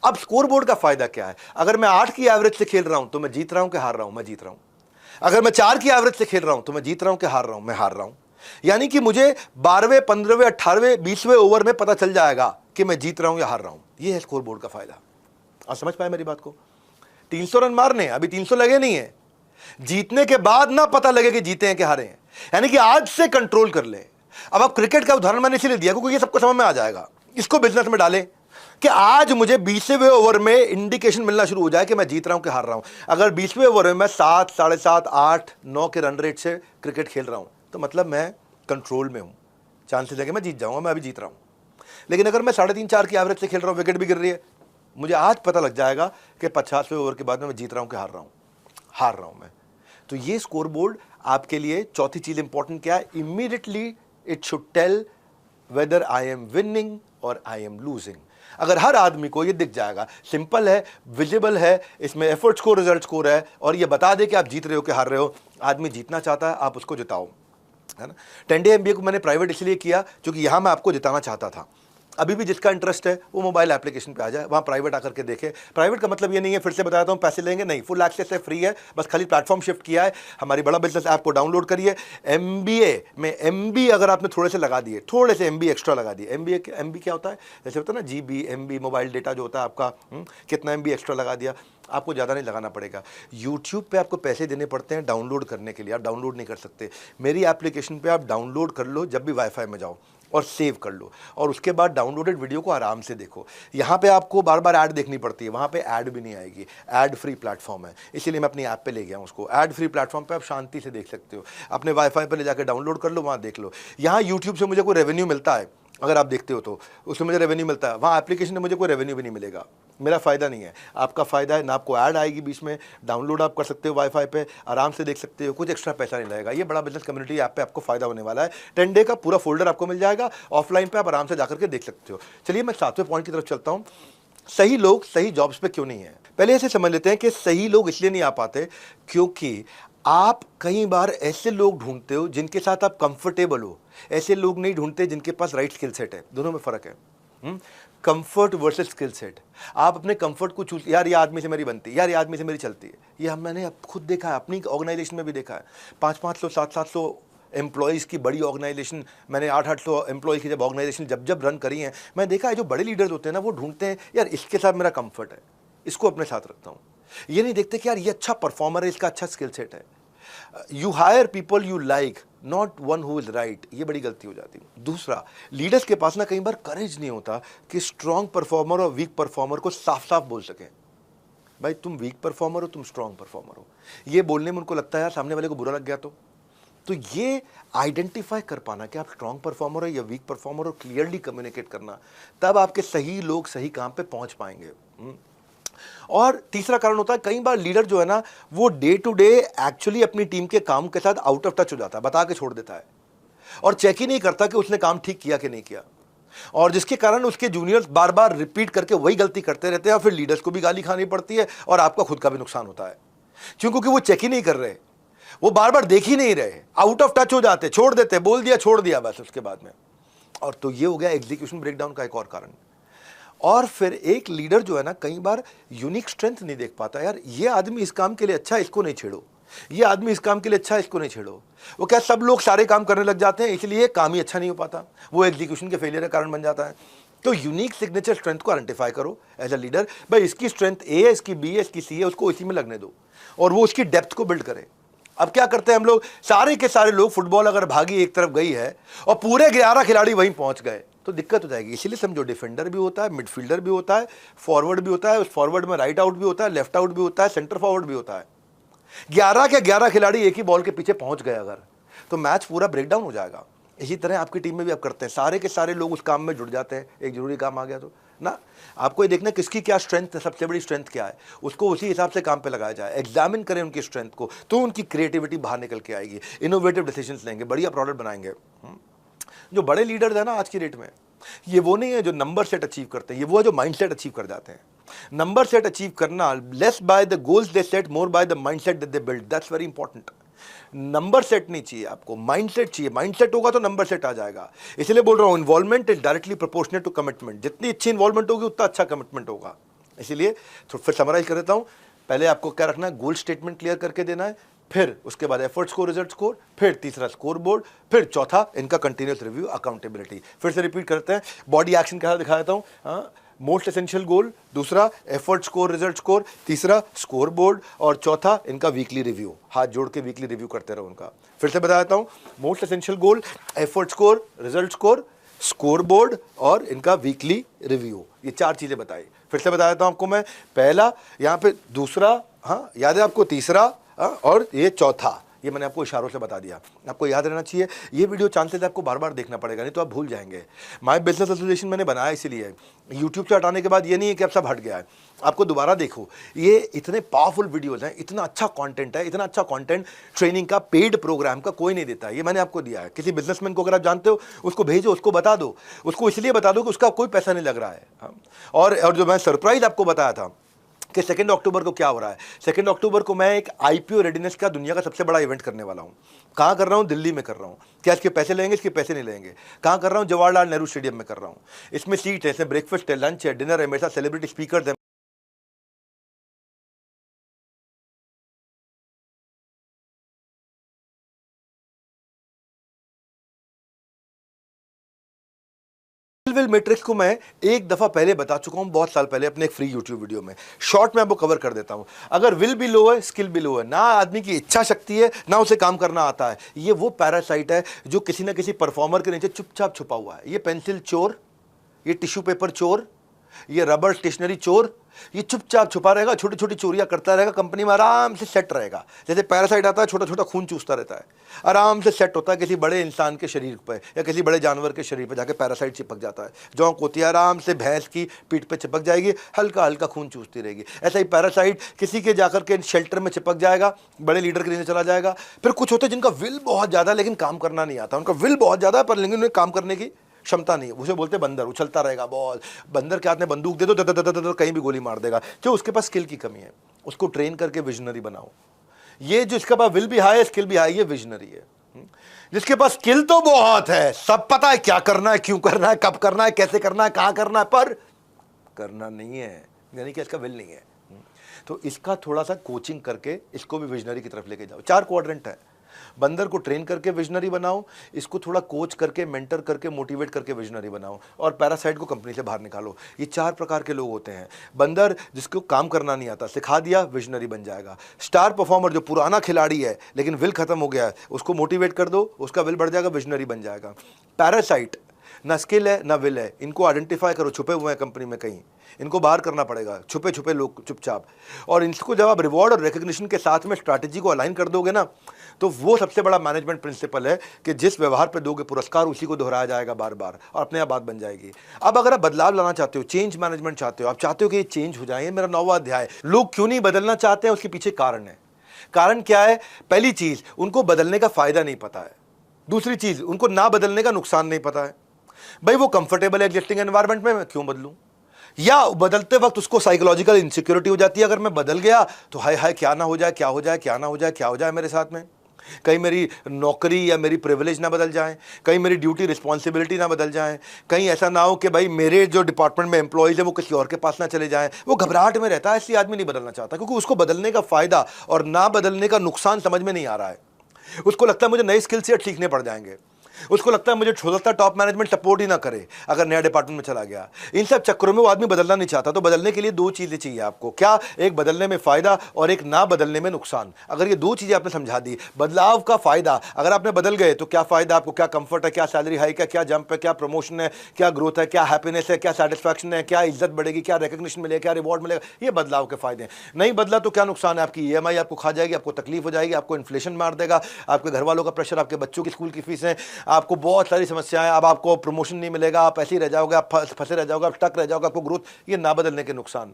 अब स्कोर बोर्ड का फायदा क्या है? अगर मैं 8 की एवरेज से खेल रहा हूं तो मैं जीत रहा हूं कि हार रहा हूं? मैं जीत रहा हूं। अगर मैं 4 की एवरेज से खेल रहा हूं तो मैं जीत रहा हूं कि हार रहा हूं? मैं हार रहा हूं। यानी कि मुझे 12वें, 15वें, 18वें, 20वें ओवर में पता चल जाएगा कि मैं जीत रहा हूं या हार रहा हूं। यह है स्कोर बोर्ड का फायदा। आप समझ पाए मेरी बात को? 300 रन मारने, अभी 300 लगे नहीं है, जीतने के बाद ना पता लगे कि जीते हैं कि हारे हैं। यानी कि आज से कंट्रोल कर ले। अब आप क्रिकेट का उदाहरण मैंने इसलिए दिया क्योंकि ये सबको समझ में आ जाएगा। इसको बिजनेस में डालें कि आज मुझे 20वें ओवर में इंडिकेशन मिलना शुरू हो जाए कि मैं जीत रहा हूं कि हार रहा हूं। अगर 20वें ओवर में मैं 7, 7.5, 8, 9 के रन रेट से क्रिकेट खेल रहा हूं तो मतलब मैं कंट्रोल में हूं, चांसेस है कि मैं जीत जाऊंगा, मैं अभी जीत रहा हूं। लेकिन अगर मैं 3.5, 4 की एवरेज से खेल रहा हूं, विकेट भी गिर रही है, मुझे आज पता लग जाएगा कि 50वें ओवर के बाद में मैं जीत रहा हूं कि हार रहा हूं मैं। तो ये स्कोर बोर्ड आपके लिए चौथी चीज इंपॉर्टेंट क्या है? Immediately it should tell whether I am winning और आई एम लूजिंग। अगर हर आदमी को ये दिख जाएगा, सिंपल है, विजिबल है, इसमें एफर्ट स्कोर, रिजल्ट स्कोर है, और ये बता दे कि आप जीत रहे हो कि हार रहे हो। आदमी जीतना चाहता है, आप उसको जिताओ, है ना। 10 डे एमबीए को मैंने प्राइवेट इसलिए किया क्योंकि यहां मैं आपको जिताना चाहता था। अभी भी जिसका इंटरेस्ट है वो मोबाइल एप्लीकेशन पे आ जाए, वहाँ प्राइवेट आकर के देखे। प्राइवेट का मतलब ये नहीं है, फिर से बताता हूँ, पैसे लेंगे नहीं, फुल एक्सेस है, फ्री है, बस खाली प्लेटफॉर्म शिफ्ट किया है। हमारी बड़ा बिजनेस ऐप को डाउनलोड करिए। एमबीए में एमबी अगर आपने थोड़े से लगा दिए, थोड़े से एमबी एक्स्ट्रा लगा दिए। एमबी क्या होता है? जैसे होता है ना जीबी, एमबी, मोबाइल डेटा जो होता है आपका, कितना एमबी एक्स्ट्रा लगा दिया, आपको ज़्यादा नहीं लगाना पड़ेगा। यूट्यूब पे आपको पैसे देने पड़ते हैं डाउनलोड करने के लिए, आप डाउनलोड नहीं कर सकते। मेरी एप्लीकेशन पे आप डाउनलोड कर लो जब भी वाईफाई में जाओ और सेव कर लो, और उसके बाद डाउनलोडेड वीडियो को आराम से देखो। यहाँ पे आपको बार बार ऐड देखनी पड़ती है, वहाँ पे ऐड भी नहीं आएगी। ऐड फ्री प्लेटफॉर्म है, इसीलिए मैं अपनी ऐप पे ले गया हूँ उसको। ऐड फ्री प्लेटफॉर्म पे आप शांति से देख सकते हो। अपने वाईफाई पे ले जाकर डाउनलोड कर लो, वहाँ देख लो। यहाँ यूट्यूब से मुझे कोई रेवेन्यू मिलता है, अगर आप देखते हो तो उसमें मुझे रेवेन्यू मिलता है, वहाँ एप्लीकेशन में मुझे कोई रेवेन्यू भी नहीं मिलेगा। मेरा फ़ायदा नहीं है, आपका फ़ायदा है ना। आपको ऐड आएगी बीच में, डाउनलोड आप कर सकते हो वाईफाई पे, आराम से देख सकते हो, कुछ एक्स्ट्रा पैसा नहीं लगेगा। ये बड़ा बिजनेस कम्युनिटी ऐप पे आपको फ़ायदा होने वाला है। 10 डे का पूरा फोल्डर आपको मिल जाएगा, ऑफलाइन पे आप आराम से जाकर के देख सकते हो। चलिए मैं 7वें पॉइंट की तरफ चलता हूँ। सही लोग सही जॉब्स पे क्यों नहीं है। पहले ऐसे समझ लेते हैं कि सही लोग इसलिए नहीं आ पाते क्योंकि आप कई बार ऐसे लोग ढूंढते हो जिनके साथ आप कंफर्टेबल हो, ऐसे लोग नहीं ढूंढते जिनके पास राइट स्किल सेट है। दोनों में फर्क है। Comfort versus skill set. आप अपने कंफर्ट को चूज, यार ये आदमी से मेरी बनती है, यार ये आदमी से मेरी चलती है। ये मैंने खुद देखा है, अपनी ऑर्गेनाइजेशन में भी देखा है। 500-500 700-700 एम्प्लॉयज़ की बड़ी ऑर्गेनाइजेशन, मैंने 800-800 एम्प्लॉय की जब ऑर्गेनाइजेशन जब रन करी हैं, मैं देखा है जो बड़े लीडर्स होते हैं ना, वो ढूंढते हैं यार इसके साथ मेरा कंफर्ट है, इसको अपने साथ रखता हूँ। ये नहीं देखते कि यार ये अच्छा परफॉर्मर है, इसका अच्छा स्किल सेट है। You hire people you like, not one who is right. ये बड़ी गलती हो जाती है। दूसरा, लीडर्स के पास ना कई बार करेज नहीं होता कि स्ट्रॉन्ग परफॉर्मर और वीक परफॉर्मर को साफ साफ बोल सकें, भाई तुम वीक परफॉर्मर हो, तुम स्ट्रॉन्ग परफॉर्मर हो। ये बोलने में उनको लगता है यार सामने वाले को बुरा लग गया तो ये आइडेंटिफाई कर पाना कि आप स्ट्रॉन्ग परफॉर्मर हो या वीक परफॉर्मर हो, क्लियरली कम्युनिकेट करना, तब आपके सही लोग सही काम पे पहुंच पाएंगे। और तीसरा कारण होता है, कई बार लीडर जो है ना, वो डे टू डे एक्चुअली अपनी टीम के काम के साथ आउट ऑफ टच हो जाता है, बता के छोड़ देता है और चेक ही नहीं करता कि उसने काम ठीक किया कि नहीं किया, और जिसके कारण उसके जूनियर्स बार बार रिपीट करके वही गलती करते रहते हैं और फिर लीडर्स को भी गाली खानी पड़ती है और आपका खुद का भी नुकसान होता है। क्योंकि वो चेक ही नहीं कर रहे, वो बार बार देख ही नहीं रहे, आउट ऑफ टच हो जाते, छोड़ देते, बोल दिया छोड़ दिया बस उसके बाद में। और तो ये हो गया एग्जीक्यूशन ब्रेकडाउन का एक और कारण। और फिर एक लीडर जो है ना, कई बार यूनिक स्ट्रेंथ नहीं देख पाता, यार ये आदमी इस काम के लिए अच्छा है, इसको नहीं छेड़ो, ये आदमी इस काम के लिए अच्छा है, इसको नहीं छेड़ो। वो क्या, सब लोग सारे काम करने लग जाते हैं, इसलिए काम ही अच्छा नहीं हो पाता, वो एग्जीक्यूशन के फेलियर का कारण बन जाता है। तो यूनिक सिग्नेचर स्ट्रेंथ को आइडेंटिफाई करो एज अ लीडर, भाई इसकी स्ट्रेंथ ए है, इसकी बी है, इसकी सी है, उसको इसी में लगने दो और वो उसकी डेप्थ को बिल्ड करे। अब क्या करते हैं हम लोग, सारे के सारे लोग, फुटबॉल अगर भागी एक तरफ गई है और पूरे 11 खिलाड़ी वहीं पहुंच गए तो दिक्कत हो जाएगी। इसीलिए समझो, डिफेंडर भी होता है, मिडफील्डर भी होता है, फॉरवर्ड भी होता है, उस फॉरवर्ड में राइट आउट भी होता है, लेफ्ट आउट भी होता है, सेंटर फॉरवर्ड भी होता है। 11 के 11 खिलाड़ी एक ही बॉल के पीछे पहुंच गए अगर, तो मैच पूरा ब्रेकडाउन हो जाएगा। इसी तरह आपकी टीम में भी आप करते हैं, सारे के सारे लोग उस काम में जुड़ जाते हैं, एक जरूरी काम आ गया तो ना, आपको ये देखना किसकी क्या स्ट्रेंथ है, सबसे बड़ी स्ट्रेंथ क्या है, उसको उसी हिसाब से काम पे लगाया जाए। एग्जामिन करें उनकी स्ट्रेंथ को, तो उनकी क्रिएटिविटी बाहर निकल के आएगी, इनोवेटिव डिसीजंस लेंगे, बढ़िया प्रोडक्ट बनाएंगे। जो बड़े लीडर है ना आज की डेट में, ये वो नहीं है जो नंबर सेट अचीव करते हैं, ये वो है जो माइंड सेट अचीव कर जाते हैं। नंबर सेट अचीव करना less by the goals they set, more by the mind set that they build, that's very important. Number set नहीं चाहिए आपको, माइंड सेट चाहिए। माइंड सेट होगा तो नंबर सेट आ जाएगा। इसलिए बोल रहा हूं, involvement is directly proportional to commitment. जितनी अच्छी इन्वॉल्वमेंट होगी उतना अच्छा कमिटमेंट होगा। इसीलिए तो फिर समराइज कर देता हूं, पहले आपको क्या रखना है, गोल स्टेटमेंट क्लियर करके देना है, फिर उसके बाद एफर्ट स्कोर, रिजल्ट स्कोर, फिर तीसरा स्कोर बोर्ड, फिर चौथा इनका कंटिन्यूस रिव्यू, अकाउंटेबिलिटी। फिर से रिपीट करते हैं, बॉडी एक्शन क्या दिखा देता हूं, मोस्ट एसेंशियल गोल, दूसरा एफर्ट स्कोर रिजल्ट स्कोर, तीसरा स्कोर बोर्ड और चौथा इनका वीकली रिव्यू। हाथ जोड़ के वीकली रिव्यू करते रहो उनका। फिर से बता देता हूं, most essential goal, effort score, result score, scoreboard और इनका वीकली रिव्यू, ये 4 चीजें बताई। फिर से बता देता हूं आपको मैं, पहला यहाँ पे, दूसरा, हाँ याद है आपको, तीसरा, और ये चौथा, ये मैंने आपको इशारों से बता दिया, आपको याद रहना चाहिए। ये वीडियो चांसेस आपको बार बार देखना पड़ेगा, नहीं तो आप भूल जाएंगे। माय बिजनेस एसोसिएशन मैंने बनाया इसीलिए, यूट्यूब से हटाने के बाद ये नहीं है कि अब सब हट गया है, आपको दोबारा देखो। ये इतने पावरफुल वीडियोस हैं, इतना अच्छा कंटेंट है, इतना अच्छा कंटेंट ट्रेनिंग का, पेड प्रोग्राम का कोई नहीं देता है, ये मैंने आपको दिया है। किसी बिजनेसमैन को अगर आप जानते हो, उसको भेजो, उसको बता दो, उसको इसलिए बता दो कि उसका कोई पैसा नहीं लग रहा है। और जो मैं सरप्राइज आपको बताया था कि 2 अक्टूबर को क्या हो रहा है, 2 अक्टूबर को मैं एक आईपीओ रेडीनेस का दुनिया का सबसे बड़ा इवेंट करने वाला हूँ। कहाँ कर रहा हूँ, दिल्ली में कर रहा हूँ। क्या इसके पैसे लेंगे, इसके पैसे नहीं लेंगे। कहाँ कर रहा हूँ, जवाहरलाल नेहरू स्टेडियम में कर रहा हूँ। इसमें सीट है, इसमें ब्रेकफास्ट है, लंच है, डिनर है, मेरे साथ सेलिब्रिटी स्पीकर है। विल मैट्रिक्स को मैं एक दफा पहले बता चुका हूं, बहुत साल पहले, अपने एक फ्री यूट्यूब वीडियो में। शॉर्ट में आपको कवर कर देता हूं। अगर विल भी लो है, स्किल भी लो है, ना आदमी की इच्छा शक्ति है, ना उसे काम करना आता है, ये वो पैरासाइट है जो किसी ना किसी परफॉर्मर के नीचे चुपचाप छुपा हुआ है। ये पेंसिल चोर, ये टिश्यू पेपर चोर, ये रबर स्टेशनरी चोर, ये चुपचाप छुपा रहेगा, छोटी छोटी चोरियां करता रहेगा, कंपनी में आराम से सेट रहेगा। जैसे पैरासाइट आता है, छोटा छोटा खून चूसता रहता है, आराम से सेट होता है किसी बड़े इंसान के शरीर पर या किसी बड़े जानवर के शरीर पर जाके पैरासाइट चिपक जाता है। जोंक होती है, आराम से भैंस की पीठ पे चिपक जाएगी, हल्का हल्का खून चूसती रहेगी। ऐसा ही पैरासाइट किसी के जाकर के शेल्टर में चिपक जाएगा, बड़े लीडर के नीचे चला जाएगा। फिर कुछ होते हैं जिनका विल बहुत ज्यादा लेकिन काम करना नहीं आता, उनका विल बहुत ज्यादा है पर लेकिन उन्हें काम करने की क्षमता नहीं है, उसे बोलते हैं बंदर, उछलता रहेगा बॉल। बंदर के हाथ में बंदूक दे दो, कहीं भी गोली मार देगा। जो उसके पास स्किल की कमी है उसको ट्रेन करके विजनरी बनाओ। ये जो इसके पास विल भी हाई है, स्किल भी हाई, ये विजनरी है। जिसके पास स्किल तो बहुत है, सब पता है क्या करना है, क्यों करना है, कब करना है, कैसे करना है, कहां करना है, पर करना नहीं है, यानी कि इसका विल नहीं है। तो इसका थोड़ा सा कोचिंग करके इसको भी विजनरी की तरफ लेके जाओ। 4 क्वाड्रेंट है, बंदर को ट्रेन करके विजनरी बनाओ, इसको थोड़ा कोच करके, मेंटर करके, मोटिवेट करके विजनरी बनाओ, और पैरासाइट को कंपनी से बाहर निकालो। ये 4 प्रकार के लोग होते हैं। बंदर जिसको काम करना नहीं आता, सिखा दिया, विजनरी बन जाएगा। स्टार परफॉर्मर जो पुराना खिलाड़ी है लेकिन विल खत्म हो गया है, उसको मोटिवेट कर दो, उसका विल बढ़ जाएगा, विजनरी बन जाएगा। पैरासाइट ना स्किल है ना विल है, इनको आइडेंटिफाई करो, छुपे हुए हैं कंपनी में कहीं, इनको बाहर करना पड़ेगा, छुपे छुपे लोग चुपचाप। और इनको जब आप रिवॉर्ड और रिकग्निशन के साथ में स्ट्रैटेजी को अलाइन कर दोगे ना, तो वो सबसे बड़ा मैनेजमेंट प्रिंसिपल है कि जिस व्यवहार पे दोगे पुरस्कार उसी को दोहराया जाएगा बार बार, और अपने आप बात बन जाएगी। अब अगर आप बदलाव लाना चाहते हो, चेंज मैनेजमेंट चाहते हो, आप चाहते हो कि ये चेंज हो जाए, मेरा 9वां अध्याय। लोग क्यों नहीं बदलना चाहते हैं, उसके पीछे कारण है। कारण क्या है? पहली चीज, उनको बदलने का फायदा नहीं पता है। दूसरी चीज, उनको ना बदलने का नुकसान नहीं पता है। भाई वो कंफर्टेबल है एग्जिस्टिंग एनवायरनमेंट में, मैं क्यों बदलूं? या बदलते वक्त उसको साइकोलॉजिकल इनसिक्योरिटी हो जाती है, अगर मैं बदल गया तो हाय हाय क्या ना हो जाए, क्या हो जाए, क्या ना हो जाए, क्या हो जाए मेरे साथ में, कहीं मेरी नौकरी या मेरी प्रिविलेज ना बदल जाए, कहीं मेरी ड्यूटी रिस्पॉन्सिबिलिटी ना बदल जाए, कहीं ऐसा ना हो कि भाई मेरे जो डिपार्टमेंट में एम्प्लॉयज है वो किसी और के पास ना चले जाएं। वो घबराहट में रहता है, इसलिए आदमी नहीं बदलना चाहता, क्योंकि उसको बदलने का फायदा और ना बदलने का नुकसान समझ में नहीं आ रहा है। उसको लगता है मुझे नए स्किल सेट सीखने पड़ जाएंगे, उसको लगता है मुझे छोटा टॉप मैनेजमेंट सपोर्ट ही ना करे अगर नया डिपार्टमेंट में चला गया। इन सब चक्करों में वो आदमी बदलना नहीं चाहता। तो बदलने के लिए 2 चीजें चाहिए आपको, क्या? एक बदलने में फायदा और एक ना बदलने में नुकसान। अगर ये 2 चीजें आपने समझा दी, बदलाव का फायदा, अगर आपने बदल गए तो क्या फायदा आपको, क्या कंफर्ट है, क्या सैलरी हाइक है, क्या जंप है, क्या प्रमोशन है, क्या ग्रोथ है, क्या हैप्पीनेस है, क्या सेटिस्फैक्शन है, क्या इज्जत बढ़ेगी, क्या रिकग्निशन मिलेगा, क्या रिवॉर्ड मिलेगा, ये बदलाव के फायदे हैं। नहीं बदला तो क्या नुकसान है? आपकी EMI आपको खा जाएगी, आपको तकलीफ हो जाएगी, आपको इन्फ्लेशन मार देगा, आपके घर वालों का प्रेशर, आपके बच्चों की स्कूल की फीस है, आपको बहुत सारी समस्याएं, अब आपको प्रमोशन नहीं मिलेगा, आप ऐसे ही रह जाओगे, आप फंसे रह जाओगे, आप स्टक रह जाओगे, आपको ग्रोथ, ये ना बदलने के नुकसान।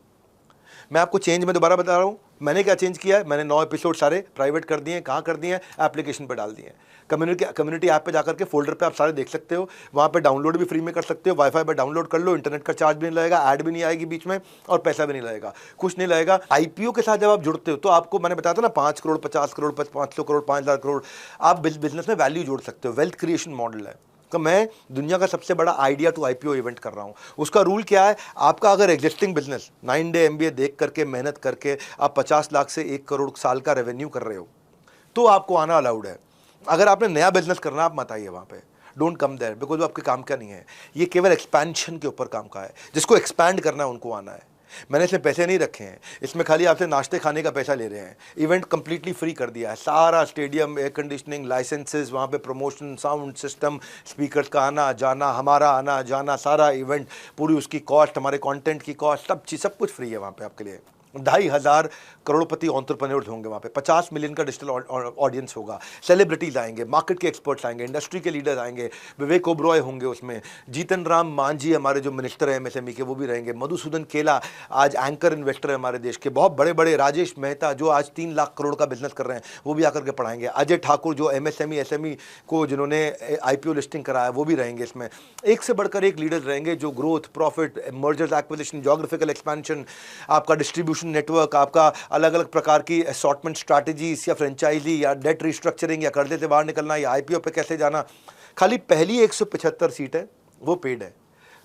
मैं आपको चेंज में दोबारा बता रहा हूं, मैंने क्या चेंज किया है। मैंने 9 एपिसोड सारे प्राइवेट कर दिए। कहां कर दिए? एप्लीकेशन पे डाल दिए। कम्युनिटी ऐप पे जाकर के फोल्डर पे आप सारे देख सकते हो, वहां पे डाउनलोड भी फ्री में कर सकते हो, वाईफाई पे डाउनलोड कर लो, इंटरनेट का चार्ज भी नहीं लगेगा, ऐड भी नहीं आएगी बीच में, और पैसा भी नहीं लगेगा, कुछ नहीं लगेगा। IPO के साथ जब आप जुड़ते हो तो आपको मैंने बताया था ना, 5 करोड़, 50 करोड़, 500 करोड़, 5,000 करोड़, आप बिजनेस में वैल्यू जोड़ सकते हो। वेल्थ क्रिएशन मॉडल है। तो मैं दुनिया का सबसे बड़ा आइडिया टू IPO इवेंट कर रहा हूं। उसका रूल क्या है? आपका अगर एग्जिस्टिंग बिजनेस 9 डे MBA देख करके, मेहनत करके आप 50 लाख से 1 करोड़ साल का रेवेन्यू कर रहे हो तो आपको आना अलाउड है। अगर आपने नया बिजनेस करना, आप मत आइए वहां पे, डोंट कम देयर, बिकॉज वो आपके काम का नहीं है। ये केवल एक्सपेंशन के ऊपर काम का है। जिसको एक्सपैंड करना है उनको आना है। मैंने इसमें पैसे नहीं रखे हैं, इसमें खाली आपसे नाश्ते खाने का पैसा ले रहे हैं। इवेंट कंप्लीटली फ्री कर दिया है, सारा स्टेडियम, एयर कंडीशनिंग, लाइसेंसेस, वहाँ पे प्रमोशन, साउंड सिस्टम, स्पीकर्स का आना जाना, हमारा आना जाना, सारा इवेंट, पूरी उसकी कॉस्ट, हमारे कंटेंट की कॉस्ट, सब चीज़, सब कुछ फ्री है वहाँ पे आपके लिए। 2,500 करोड़पति एंटरप्रेन्योर्स होंगे वहाँ पे, 50 मिलियन का डिजिटल ऑडियंस होगा, सेलिब्रिटीज आएंगे, मार्केट के एक्सपर्ट्स आएंगे, इंडस्ट्री के लीडर्स आएंगे, विवेक ओबरॉय होंगे उसमें, जीतन राम मांझी हमारे जो मिनिस्टर हैं MSME के, वो भी रहेंगे, मधुसूदन केला आज एंकर इन्वेस्टर है हमारे देश के, बहुत बड़े बड़े, राजेश मेहता जो आज 3 लाख करोड़ का बिजनेस कर रहे हैं, वो भी आकर के पढ़ाएंगे, अजय ठाकुर जो MSME SME को जिन्होंने IPO लिस्टिंग कराया, वो भी रहेंगे इसमें। एक से बढ़कर एक लीडर्स रहेंगे जो growth, profit, mergers, acquisition, geographical expansion, आपका डिस्ट्रीब्यूशन नेटवर्क, आपका अलग अलग प्रकार की असॉर्टमेंट स्ट्रैटेजीज या फ्रेंचाइजी या डेट रिस्ट्रक्चरिंग या कर्जे से बाहर निकलना या IPO पे कैसे जाना। खाली पहली 175 सीट है वो पेड है,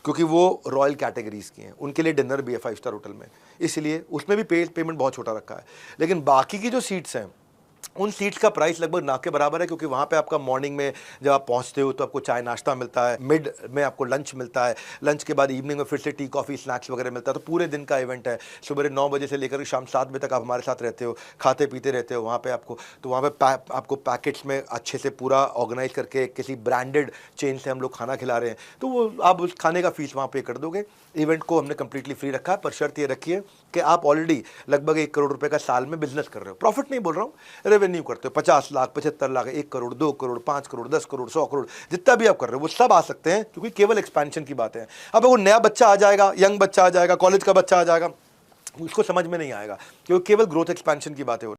क्योंकि वो रॉयल कैटेगरीज की हैं, उनके लिए डिनर भी है 5 स्टार होटल में, इसलिए उसमें भी पेमेंट बहुत छोटा रखा है। लेकिन बाकी की जो सीट्स हैं उन सीट्स का प्राइस लगभग ना के बराबर है, क्योंकि वहाँ पे आपका मॉर्निंग में जब आप पहुँचते हो तो आपको चाय नाश्ता मिलता है, मिड में आपको लंच मिलता है, लंच के बाद इवनिंग में फिर से टी कॉफ़ी स्नैक्स वगैरह मिलता है। तो पूरे दिन का इवेंट है, सुबह 9 बजे से लेकर शाम 7 बजे तक आप हमारे साथ रहते हो, खाते पीते रहते हो वहाँ पे आपको। तो वहाँ पे आपको पैकेट्स में अच्छे से पूरा ऑर्गेनाइज करके किसी ब्रांडेड चेन से हम लोग खाना खिला रहे हैं, तो वो आप उस खाने का फीस वहाँ पे कर दोगे। इवेंट को हमने कंप्लीटली फ्री रखा है, पर शर्त ये रखी है कि आप ऑलरेडी लगभग 1 करोड़ रुपए का साल में बिजनेस कर रहे हो, प्रॉफिट नहीं बोल रहा हूँ, रेवेन्यू करते हो 50 लाख 75 लाख 1 करोड़ 2 करोड़ 5 करोड़ 10 करोड़ 100 करोड़, जितना भी आप कर रहे हो वो सब आ सकते हैं, क्योंकि केवल एक्सपेंशन की बात है। अब वो नया बच्चा आ जाएगा, यंग बच्चा आ जाएगा, कॉलेज का बच्चा आ जाएगा, उसको समझ में नहीं आएगा, क्योंकि केवल ग्रोथ एक्सपेंशन की बातें हो।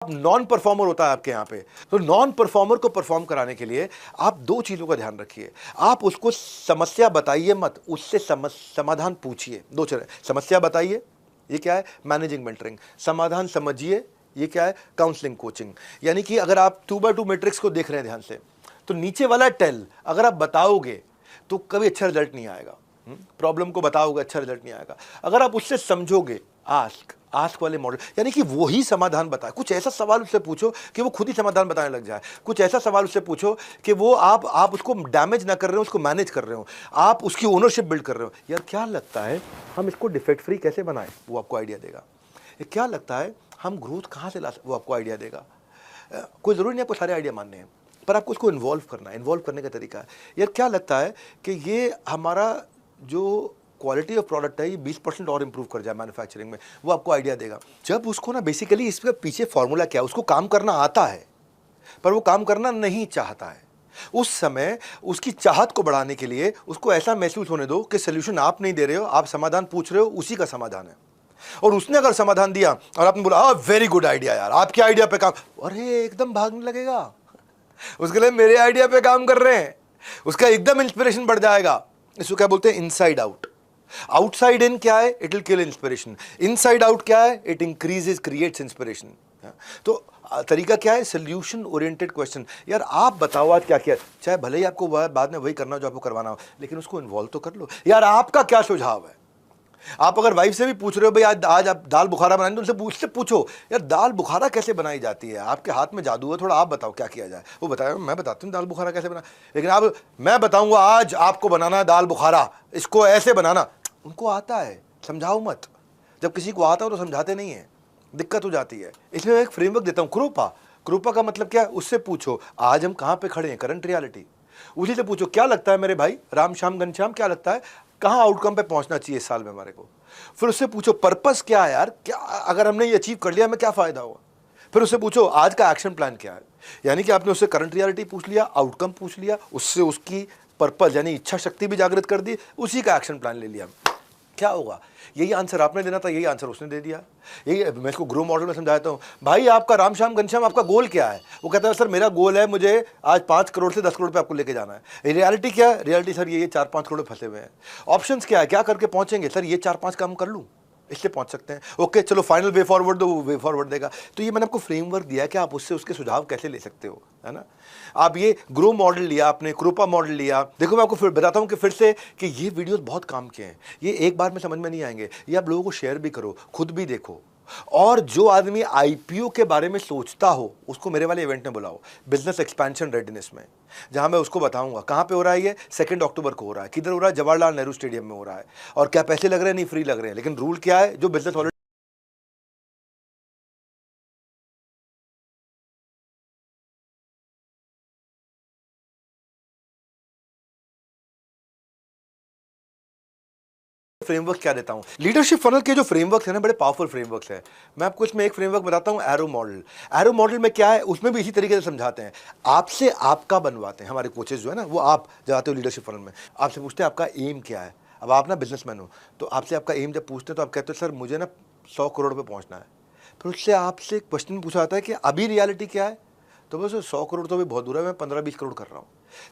नॉन परफॉर्मर होता है आपके यहाँ पे, तो नॉन परफॉर्मर को परफॉर्म कराने के लिए आप दो चीज़ों का ध्यान रखिए। आप उसको समस्या बताइए मत, उससे समाधान पूछिए। दो चीज़ें, समस्या बताइए, ये क्या है, मैनेजिंग मेंटरिंग। समाधान समझिए, ये क्या है, काउंसलिंग कोचिंग। यानी कि अगर आप 2x2 मैट्रिक्स को देख रहे हैं ध्यान से, तो नीचे वाला टेल अगर आप बताओगे तो कभी अच्छा रिजल्ट नहीं आएगा। प्रॉब्लम को बताओगे, अच्छा रिजल्ट नहीं आएगा। अगर आप उससे समझोगे, आस्क आस्क वाले मॉडल, यानी कि वो ही समाधान बताए। कुछ ऐसा सवाल उससे पूछो कि वो खुद ही समाधान बताने लग जाए। कुछ ऐसा सवाल उससे पूछो कि वो आप उसको डैमेज ना कर रहे हो, उसको मैनेज कर रहे हो, आप उसकी ओनरशिप बिल्ड कर रहे हो। यार क्या लगता है हम इसको डिफेक्ट फ्री कैसे बनाएं, वो आपको आइडिया देगा। ये क्या लगता है हम ग्रोथ कहाँ से ला सकते, वो आपको आइडिया देगा। कोई ज़रूरी नहीं आपको सारे आइडिया मानने हैं, पर आपको उसको इन्वॉल्व करना है। इन्वॉल्व करने का तरीका है, यार क्या लगता है कि ये हमारा जो क्वालिटी ऑफ प्रोडक्ट है ये 20% और इंप्रूव कर जाए मैन्युफैक्चरिंग में, वो आपको आइडिया देगा। जब उसको ना बेसिकली इसके पीछे फॉर्मूला क्या है, उसको काम करना आता है पर वो काम करना नहीं चाहता है, उस समय उसकी चाहत को बढ़ाने के लिए उसको ऐसा महसूस होने दो कि सोल्यूशन आप नहीं दे रहे हो, आप समाधान पूछ रहे हो, उसी का समाधान है। और उसने अगर समाधान दिया और आपने बोला वेरी गुड आइडिया यार, आपके आइडिया पे काम, अरे एकदम भागने लगेगा। उसके लिए मेरे आइडिया पे काम कर रहे हैं, उसका एकदम इंस्पिरेशन बढ़ जाएगा। इसको क्या बोलते हैं, इनसाइड आउट। आउटसाइड इन क्या है, it will kill inspiration. Inside out क्या है, इट इंक्रीजेस क्रिएट्स इंस्पिरेशन। तो तरीका क्या है, सोल्यूशन ओरिएंटेड क्वेश्चन। यार आप बताओ आज क्या किया, चाहे भले ही आपको बाद में वही करना हो जो आपको करवाना हो, लेकिन उसको इन्वॉल्व तो कर लो। यार आपका क्या सुझाव है। आप अगर वाइफ से भी पूछ रहे हो भाई आज आप दाल बुखारा बनाएंगे, तो उनसे पूछो यार दाल बुखारा कैसे बनाई जाती है, आपके हाथ में जादू है, थोड़ा आप बताओ क्या किया जाए। वो बताया मैं बताती हूँ दाल बुखारा कैसे बना, लेकिन आप मैं बताऊंगा आज आपको बनाना है दाल बुखारा, इसको ऐसे बनाना। उनको आता है, समझाओ मत। जब किसी को आता हो तो समझाते नहीं है, दिक्कत हो जाती है। इसमें मैं एक फ्रेमवर्क देता हूँ, कृपा। कृपा का मतलब क्या है, उससे पूछो आज हम कहाँ पे खड़े हैं, करंट रियलिटी। उसी से पूछो क्या लगता है मेरे भाई राम श्याम घनश्याम, क्या लगता है कहाँ आउटकम पे पहुंचना चाहिए इस साल में हमारे को। फिर उससे पूछो पर्पस क्या है यार, क्या अगर हमने ये अचीव कर लिया हमें क्या फायदा होगा। फिर उससे पूछो आज का एक्शन प्लान क्या है। यानी कि आपने उससे करंट रियलिटी पूछ लिया, आउटकम पूछ लिया, उससे उसकी पर्पस यानी इच्छा शक्ति भी जागृत कर दी, उसी का एक्शन प्लान ले लिया। क्या होगा, यही आंसर आपने देना था, यही आंसर उसने दे दिया। यही मैं इसको ग्रो मॉडल में समझाता हूँ। भाई आपका राम श्याम घनश्याम आपका गोल क्या है, वो कहता है सर मेरा गोल है मुझे आज 5 करोड़ से 10 करोड़ पे आपको लेके जाना है। रियलिटी क्या है, रियलिटी सर ये 4-5 करोड़ फंसे हुए हैं। ऑप्शंस क्या है, क्या करके पहुंचेंगे, सर ये 4-5 काम कर लूँ, इससे पहुंच सकते हैं। ओके चलो फाइनल वे फॉरवर्ड दो, वे फॉरवर्ड देगा। तो ये मैंने आपको फ्रेमवर्क दिया कि आप उससे उसके सुझाव कैसे ले सकते हो, है ना। आप ये ग्रो मॉडल लिया, आपने कृपा मॉडल लिया। देखो मैं आपको फिर बताता हूँ कि फिर से कि ये वीडियोस बहुत काम के हैं, ये एक बार में समझ में नहीं आएंगे, ये आप लोगों को शेयर भी करो, खुद भी देखो। और जो आदमी आईपीओ के बारे में सोचता हो उसको मेरे वाले इवेंट में बुलाओ, बिजनेस एक्सपेंशन रेडीनेस में, जहां मैं उसको बताऊंगा कहां पे हो रहा है। ये 2 अक्टूबर को हो रहा है, किधर हो रहा है, जवाहरलाल नेहरू स्टेडियम में हो रहा है। और क्या पैसे लग रहे हैं, नहीं फ्री लग रहे हैं, लेकिन रूल क्या है, जो बिजनेस फ्रेमवर्क क्या देता हूं। लीडरशिप फनल के जो फ्रेमवर्क है ना, बड़े पावरफुल फ्रेमवर्क्स है। मैं आपको इसमें एक फ्रेमवर्क बताता हूं, एरो मॉडल। एरो मॉडल में क्या है, उसमें भी इसी तरीके से समझाते हैं, आपसे आपका बनवाते हैं। हमारे कोचेज जो है ना, वो आप जाते हो लीडरशिप फनल में, आपसे पूछते हैं आपका एम क्या है। अब आप ना बिजनेसमैन हो, तो आपसे आपका एम जब पूछते हैं तो आप कहते हो सर मुझे ना 100 करोड़ पे पहुंचना है। फिर उससे आपसे क्वेश्चन पूछा जाता है कि अभी रियलिटी क्या है, तो बस 100 करोड़ तो भी बहुत दूर है, मैं 15-20 करोड़ कर रहा हूँ।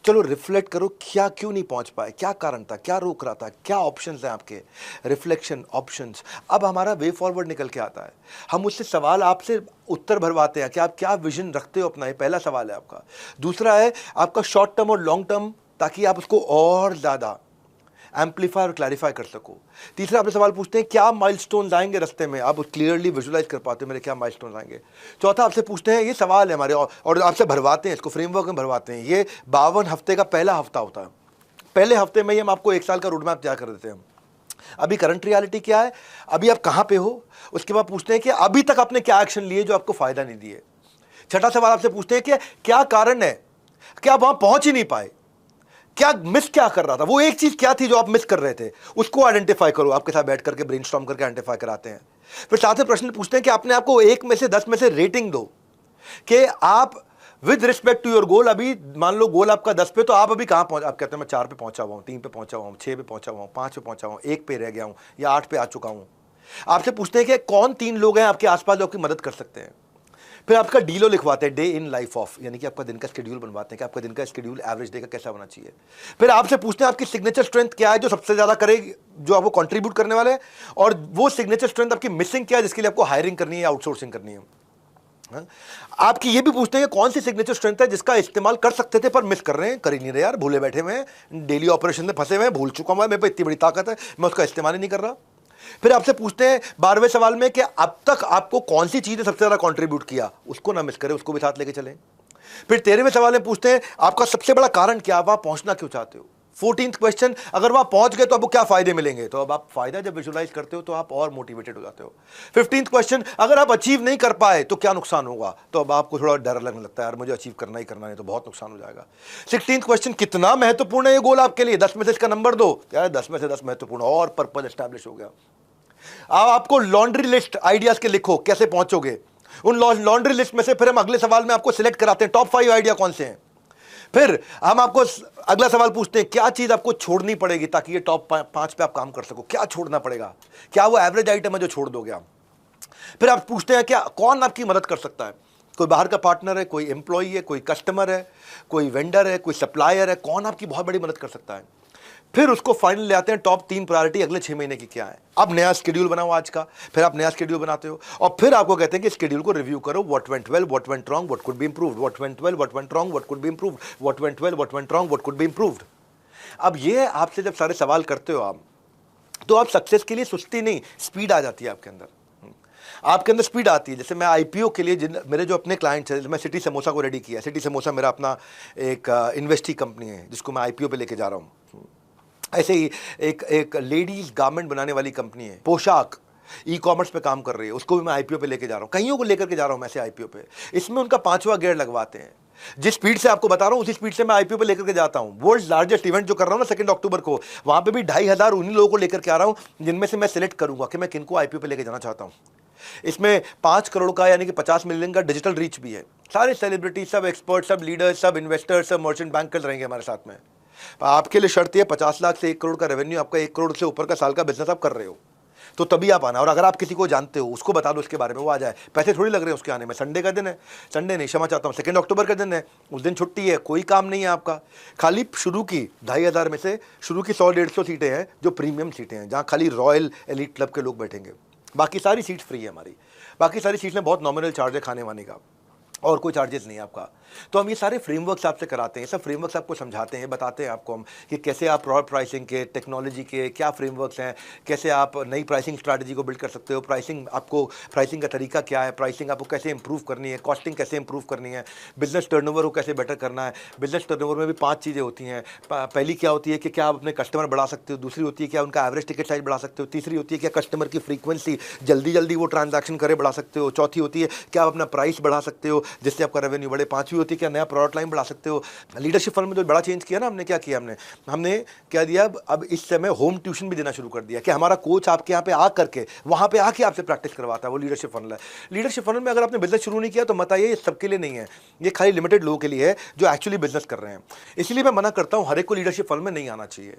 चलो रिफ्लेक्ट करो, क्या क्यों नहीं पहुंच पाए, क्या कारण था, क्या रोक रहा था, क्या ऑप्शंस हैं आपके, रिफ्लेक्शन ऑप्शंस। अब हमारा वे फॉरवर्ड निकल के आता है। हम उससे सवाल आपसे उत्तर भरवाते हैं कि आप क्या विजन रखते हो अपना, ये पहला सवाल है आपका। दूसरा है आपका शॉर्ट टर्म और लॉन्ग टर्म, ताकि आप उसको और ज़्यादा एम्पलीफाई और क्लैरिफाई कर सको। तीसरा आपसे सवाल पूछते हैं क्या माइलस्टोन्स आएंगे रास्ते में, आप क्लियरली विजुलाइज कर पाते हो मेरे क्या माइलस्टोन्स आएंगे। चौथा आपसे पूछते हैं, ये सवाल है हमारे, और आपसे भरवाते हैं, इसको फ्रेमवर्क में भरवाते हैं। ये 52 हफ्ते का पहला हफ्ता होता है। पहले हफ्ते में ही हम आपको 1 साल का रोड मैप तैयार कर देते हैं। अभी करंट रियलिटी क्या है, अभी आप कहाँ पे हो। उसके बाद पूछते हैं कि अभी तक आपने क्या एक्शन लिए जो आपको फायदा नहीं दिए। छठा सवाल आपसे पूछते हैं कि क्या कारण है कि आप वहां पहुंच ही नहीं पाए, क्या मिस क्या कर रहा था, वो एक चीज क्या थी जो आप मिस कर रहे थे, उसको आइडेंटिफाई करो। आपके साथ बैठ करके ब्रेनस्टॉर्म करके आइडेंटिफाई कराते हैं। फिर साथ में प्रश्न पूछते हैं कि अपने आपको 1 में से 10 में से रेटिंग दो कि आप with respect to your goal, अभी मान लो गोल आपका 10 पे, तो आप अभी कहां पहुंचे। आप कहते हैं मैं 4 पे पहुंचा हुआ हूं, 3 पे पहुंचा हुआ हूं, 6 पे पहुंचा हुआ हूं, 5 पे पहुंचा हुआ हूं, 1 पे रह गया हूं या 8 पे आ चुका हूं। आपसे पूछते हैं कि कौन 3 लोग हैं आपके आसपास जो आपकी मदद कर सकते हैं। फिर आपका डीलो लिखवाते हैं, डे इन लाइफ ऑफ, यानी कि आपका दिन का शेड्यूल बनवाते हैं कि आपका दिन का शेड्यूल एवरेज डे का कैसा होना चाहिए। फिर आपसे पूछते हैं आपकी सिग्नेचर स्ट्रेंथ क्या है जो सबसे ज्यादा करेगी, जो आपको कंट्रीब्यूट करने वाले हैं, और वो सिग्नेचर स्ट्रेंथ आपकी मिसिंग क्या है जिसके लिए आपको हायरिंग करनी है या आउटसोर्सिंग करनी है। आपकी ये भी पूछते हैं कि कौन सी सिग्नेचर स्ट्रेंथ है जिसका इस्तेमाल कर सकते थे पर मिस कर रहे हैं, कर ही नहीं रहे यार, भूले बैठे हुए हैं, डेली ऑपरेशन में फंसे हुए हैं, भूल चुका हूं, मेरे पे इतनी बड़ी ताकत है, मैं उसका इस्तेमाल ही नहीं कर रहा। फिर आपसे पूछते हैं 12वें सवाल में कि अब तक आपको कौन सी चीज ने सबसे ज्यादा कंट्रीब्यूट किया, उसको ना मिस करें, उसको भी साथ लेके चलें। फिर 13वें सवाल में पूछते हैं आपका सबसे बड़ा कारण क्या, आप वहां पहुंचना क्यों चाहते हो। 14th क्वेश्चन, अगर वहां पहुंच गए तो आपको क्या फायदे मिलेंगे, तो अब आप फायदा जब विजुलाइज करते हो तो आप और मोटिवेटेड हो जाते हो। 15th क्वेश्चन, अगर आप अचीव नहीं कर पाए तो क्या नुकसान होगा, तो अब आपको थोड़ा डर लगने लगता है, यार मुझे अचीव करना ही करना है, तो बहुत नुकसान हो जाएगा। 16th क्वेश्चन, कितना महत्वपूर्ण है ये गोल आपके लिए, 10 में से इसका नंबर दो, यार 10 में से 10 महत्वपूर्ण, और पर्पज एस्टैब्लिश हो गया। अब आपको लॉन्ड्री लिस्ट आइडियाज के लिखो, कैसे पहुंचोगे। उन लॉन्ड्री लिस्ट में से फिर हम अगले सवाल में आपको सिलेक्ट कराते हैं टॉप 5 आइडिया कौन से हैं। फिर हम आपको अगला सवाल पूछते हैं क्या चीज आपको छोड़नी पड़ेगी ताकि ये टॉप 5 पे आप काम कर सको, क्या छोड़ना पड़ेगा, क्या वो एवरेज आइटम है जो छोड़ दोगे आप। फिर आप पूछते हैं क्या कौन आपकी मदद कर सकता है, कोई बाहर का पार्टनर है, कोई एम्प्लॉई है, कोई कस्टमर है, कोई वेंडर है, कोई सप्लायर है, कौन आपकी बहुत बड़ी मदद कर सकता है। फिर उसको फाइनल ले आते हैं टॉप 3 प्रायोरिटी अगले 6 महीने की क्या है। अब नया शेड्यूल बनाओ आज का, फिर आप नया शेड्यूल बनाते हो और फिर आपको कहते हैं कि शेड्यूल को रिव्यू करो, what went well, what went wrong, what could be improved, what went well, what went wrong, what could be improved, what went well, what went wrong, what could be improved. अब ये आपसे जब सारे सवाल करते हो आप, तो आप सक्सेस के लिए सुस्ती नहीं, स्पीड आ जाती है आपके अंदर, आपके अंदर स्पीड आती है। जैसे मैं आईपीओ के लिए मेरे जो अपने क्लाइंट्स हैं, मैं सिटी समोसा को रेडी किया। सिटी समोसा मेरा अपना एक इन्वेस्टी कंपनी है जिसको मैं आईपीओ पे लेके जा रहा हूँ। ऐसे ही एक लेडीज गारमेंट बनाने वाली कंपनी है, पोशाक ई कॉमर्स पे काम कर रही है, उसको भी मैं आईपीओ पे लेके जा रहा हूँ, कईयों को लेकर के जा रहा हूँ मैं ऐसे आईपीओ पे। इसमें उनका 5वां गियर लगवाते हैं। जिस स्पीड से आपको बता रहा हूँ उसी स्पीड से मैं आईपीओ पे लेकर के जाता हूँ। वर्ल्ड लार्जेस्ट इवेंट जो कर रहा हूँ ना 2 अक्टूबर को, वहां पे भी 2500 उन्हीं लोगों को लेकर के आ रहा हूँ जिनमें से मैं सिलेक्ट करूंगा कि मैं किनको आईपीओ पे लेके जाना चाहता हूँ। इसमें 5 करोड़ का यानी कि 50 मिलियन का डिजिटल रीच भी है। सारे सेलिब्रिटी, सब एक्सपर्ट, सब लीडर्स, सब इन्वेस्टर्स, सब मर्चेंट बैंकर्स रहेंगे हमारे साथ में। आपके लिए शर्त है 50 लाख से 1 करोड़ का रेवेन्यू, आपका 1 करोड़ से ऊपर का साल का बिजनेस आप कर रहे हो तो तभी आप आना। और अगर आप किसी को जानते हो उसको बता दो उसके बारे में, वो आ जाए। पैसे थोड़ी लग रहे हैं उसके आने में। संडे का दिन है, संडे नहीं क्षमा चाहता हूँ, 2 अक्टूबर का दिन है, उस दिन छुट्टी है, कोई काम नहीं है आपका। खाली शुरू की 2500 में से शुरू की 100-150 सीटें हैं जो प्रीमियम सीटें हैं, जहाँ खाली रॉयल एलीट क्लब के लोग बैठेंगे। बाकी सारी सीट फ्री है हमारी। बाकी सारी सीट्स में बहुत नॉमिनल चार्ज है खाने वाने का, और कोई चार्जेस नहीं है आपका। तो हम ये सारे फ्रेमवर्क्स आपसे कराते हैं, सब फ्रेमवर्क्स आपको समझाते हैं, बताते हैं आपको हम कि कैसे आप प्रोडक्ट प्राइसिंग के, टेक्नोलॉजी के क्या फ्रेमवर्क्स हैं, कैसे आप नई प्राइसिंग स्ट्रैटेजी को बिल्ड कर सकते हो, प्राइसिंग का तरीका क्या है, प्राइसिंग आपको कैसे इंप्रूव करनी है, कॉस्टिंग कैसे इंप्रूव करनी है, बिजनेस टर्नओवर को कैसे बेटर करना है। बिजनेस टर्नओवर में भी 5 चीज़ें होती हैं। पहली क्या होती है कि क्या आप अपने कस्टमर बढ़ा सकते हो, दूसरी होती है क्या उनका एवरेज टिकट साइज बढ़ा सकते हो, तीसरी होती है क्या कस्टमर की फ्रीक्वेंसी जल्दी जल्दी वो ट्रांजैक्शन करे बढ़ा सकते हो, चौथी होती है क्या आप अपना प्राइस बढ़ा सकते हो जिससे आपका रेवेन्यू बढ़े, 5वीं होती है क्या नया प्रोडक्ट लाइन बढ़ा सकते हो। लीडरशिप फर्म में जो बड़ा चेंज किया ना हमने, क्या किया हमने क्या दिया, अब इस समय होम ट्यूशन भी देना शुरू कर दिया कि हमारा कोच आपके यहाँ पे आ करके वहाँ पे आके आपसे प्रैक्टिस करवाता है। वो लीडरशिप फनल है। लीडरशिप फनल में अगर आपने बिजनेस शुरू नहीं किया तो मत आइए, ये सबके लिए नहीं है, ये खाली लिमिटेड लोगों के लिए है जो एक्चुअली बिजनेस कर रहे हैं। इसलिए मैं मना करता हूँ हर एक को लीडरशिप फनल में नहीं आना चाहिए।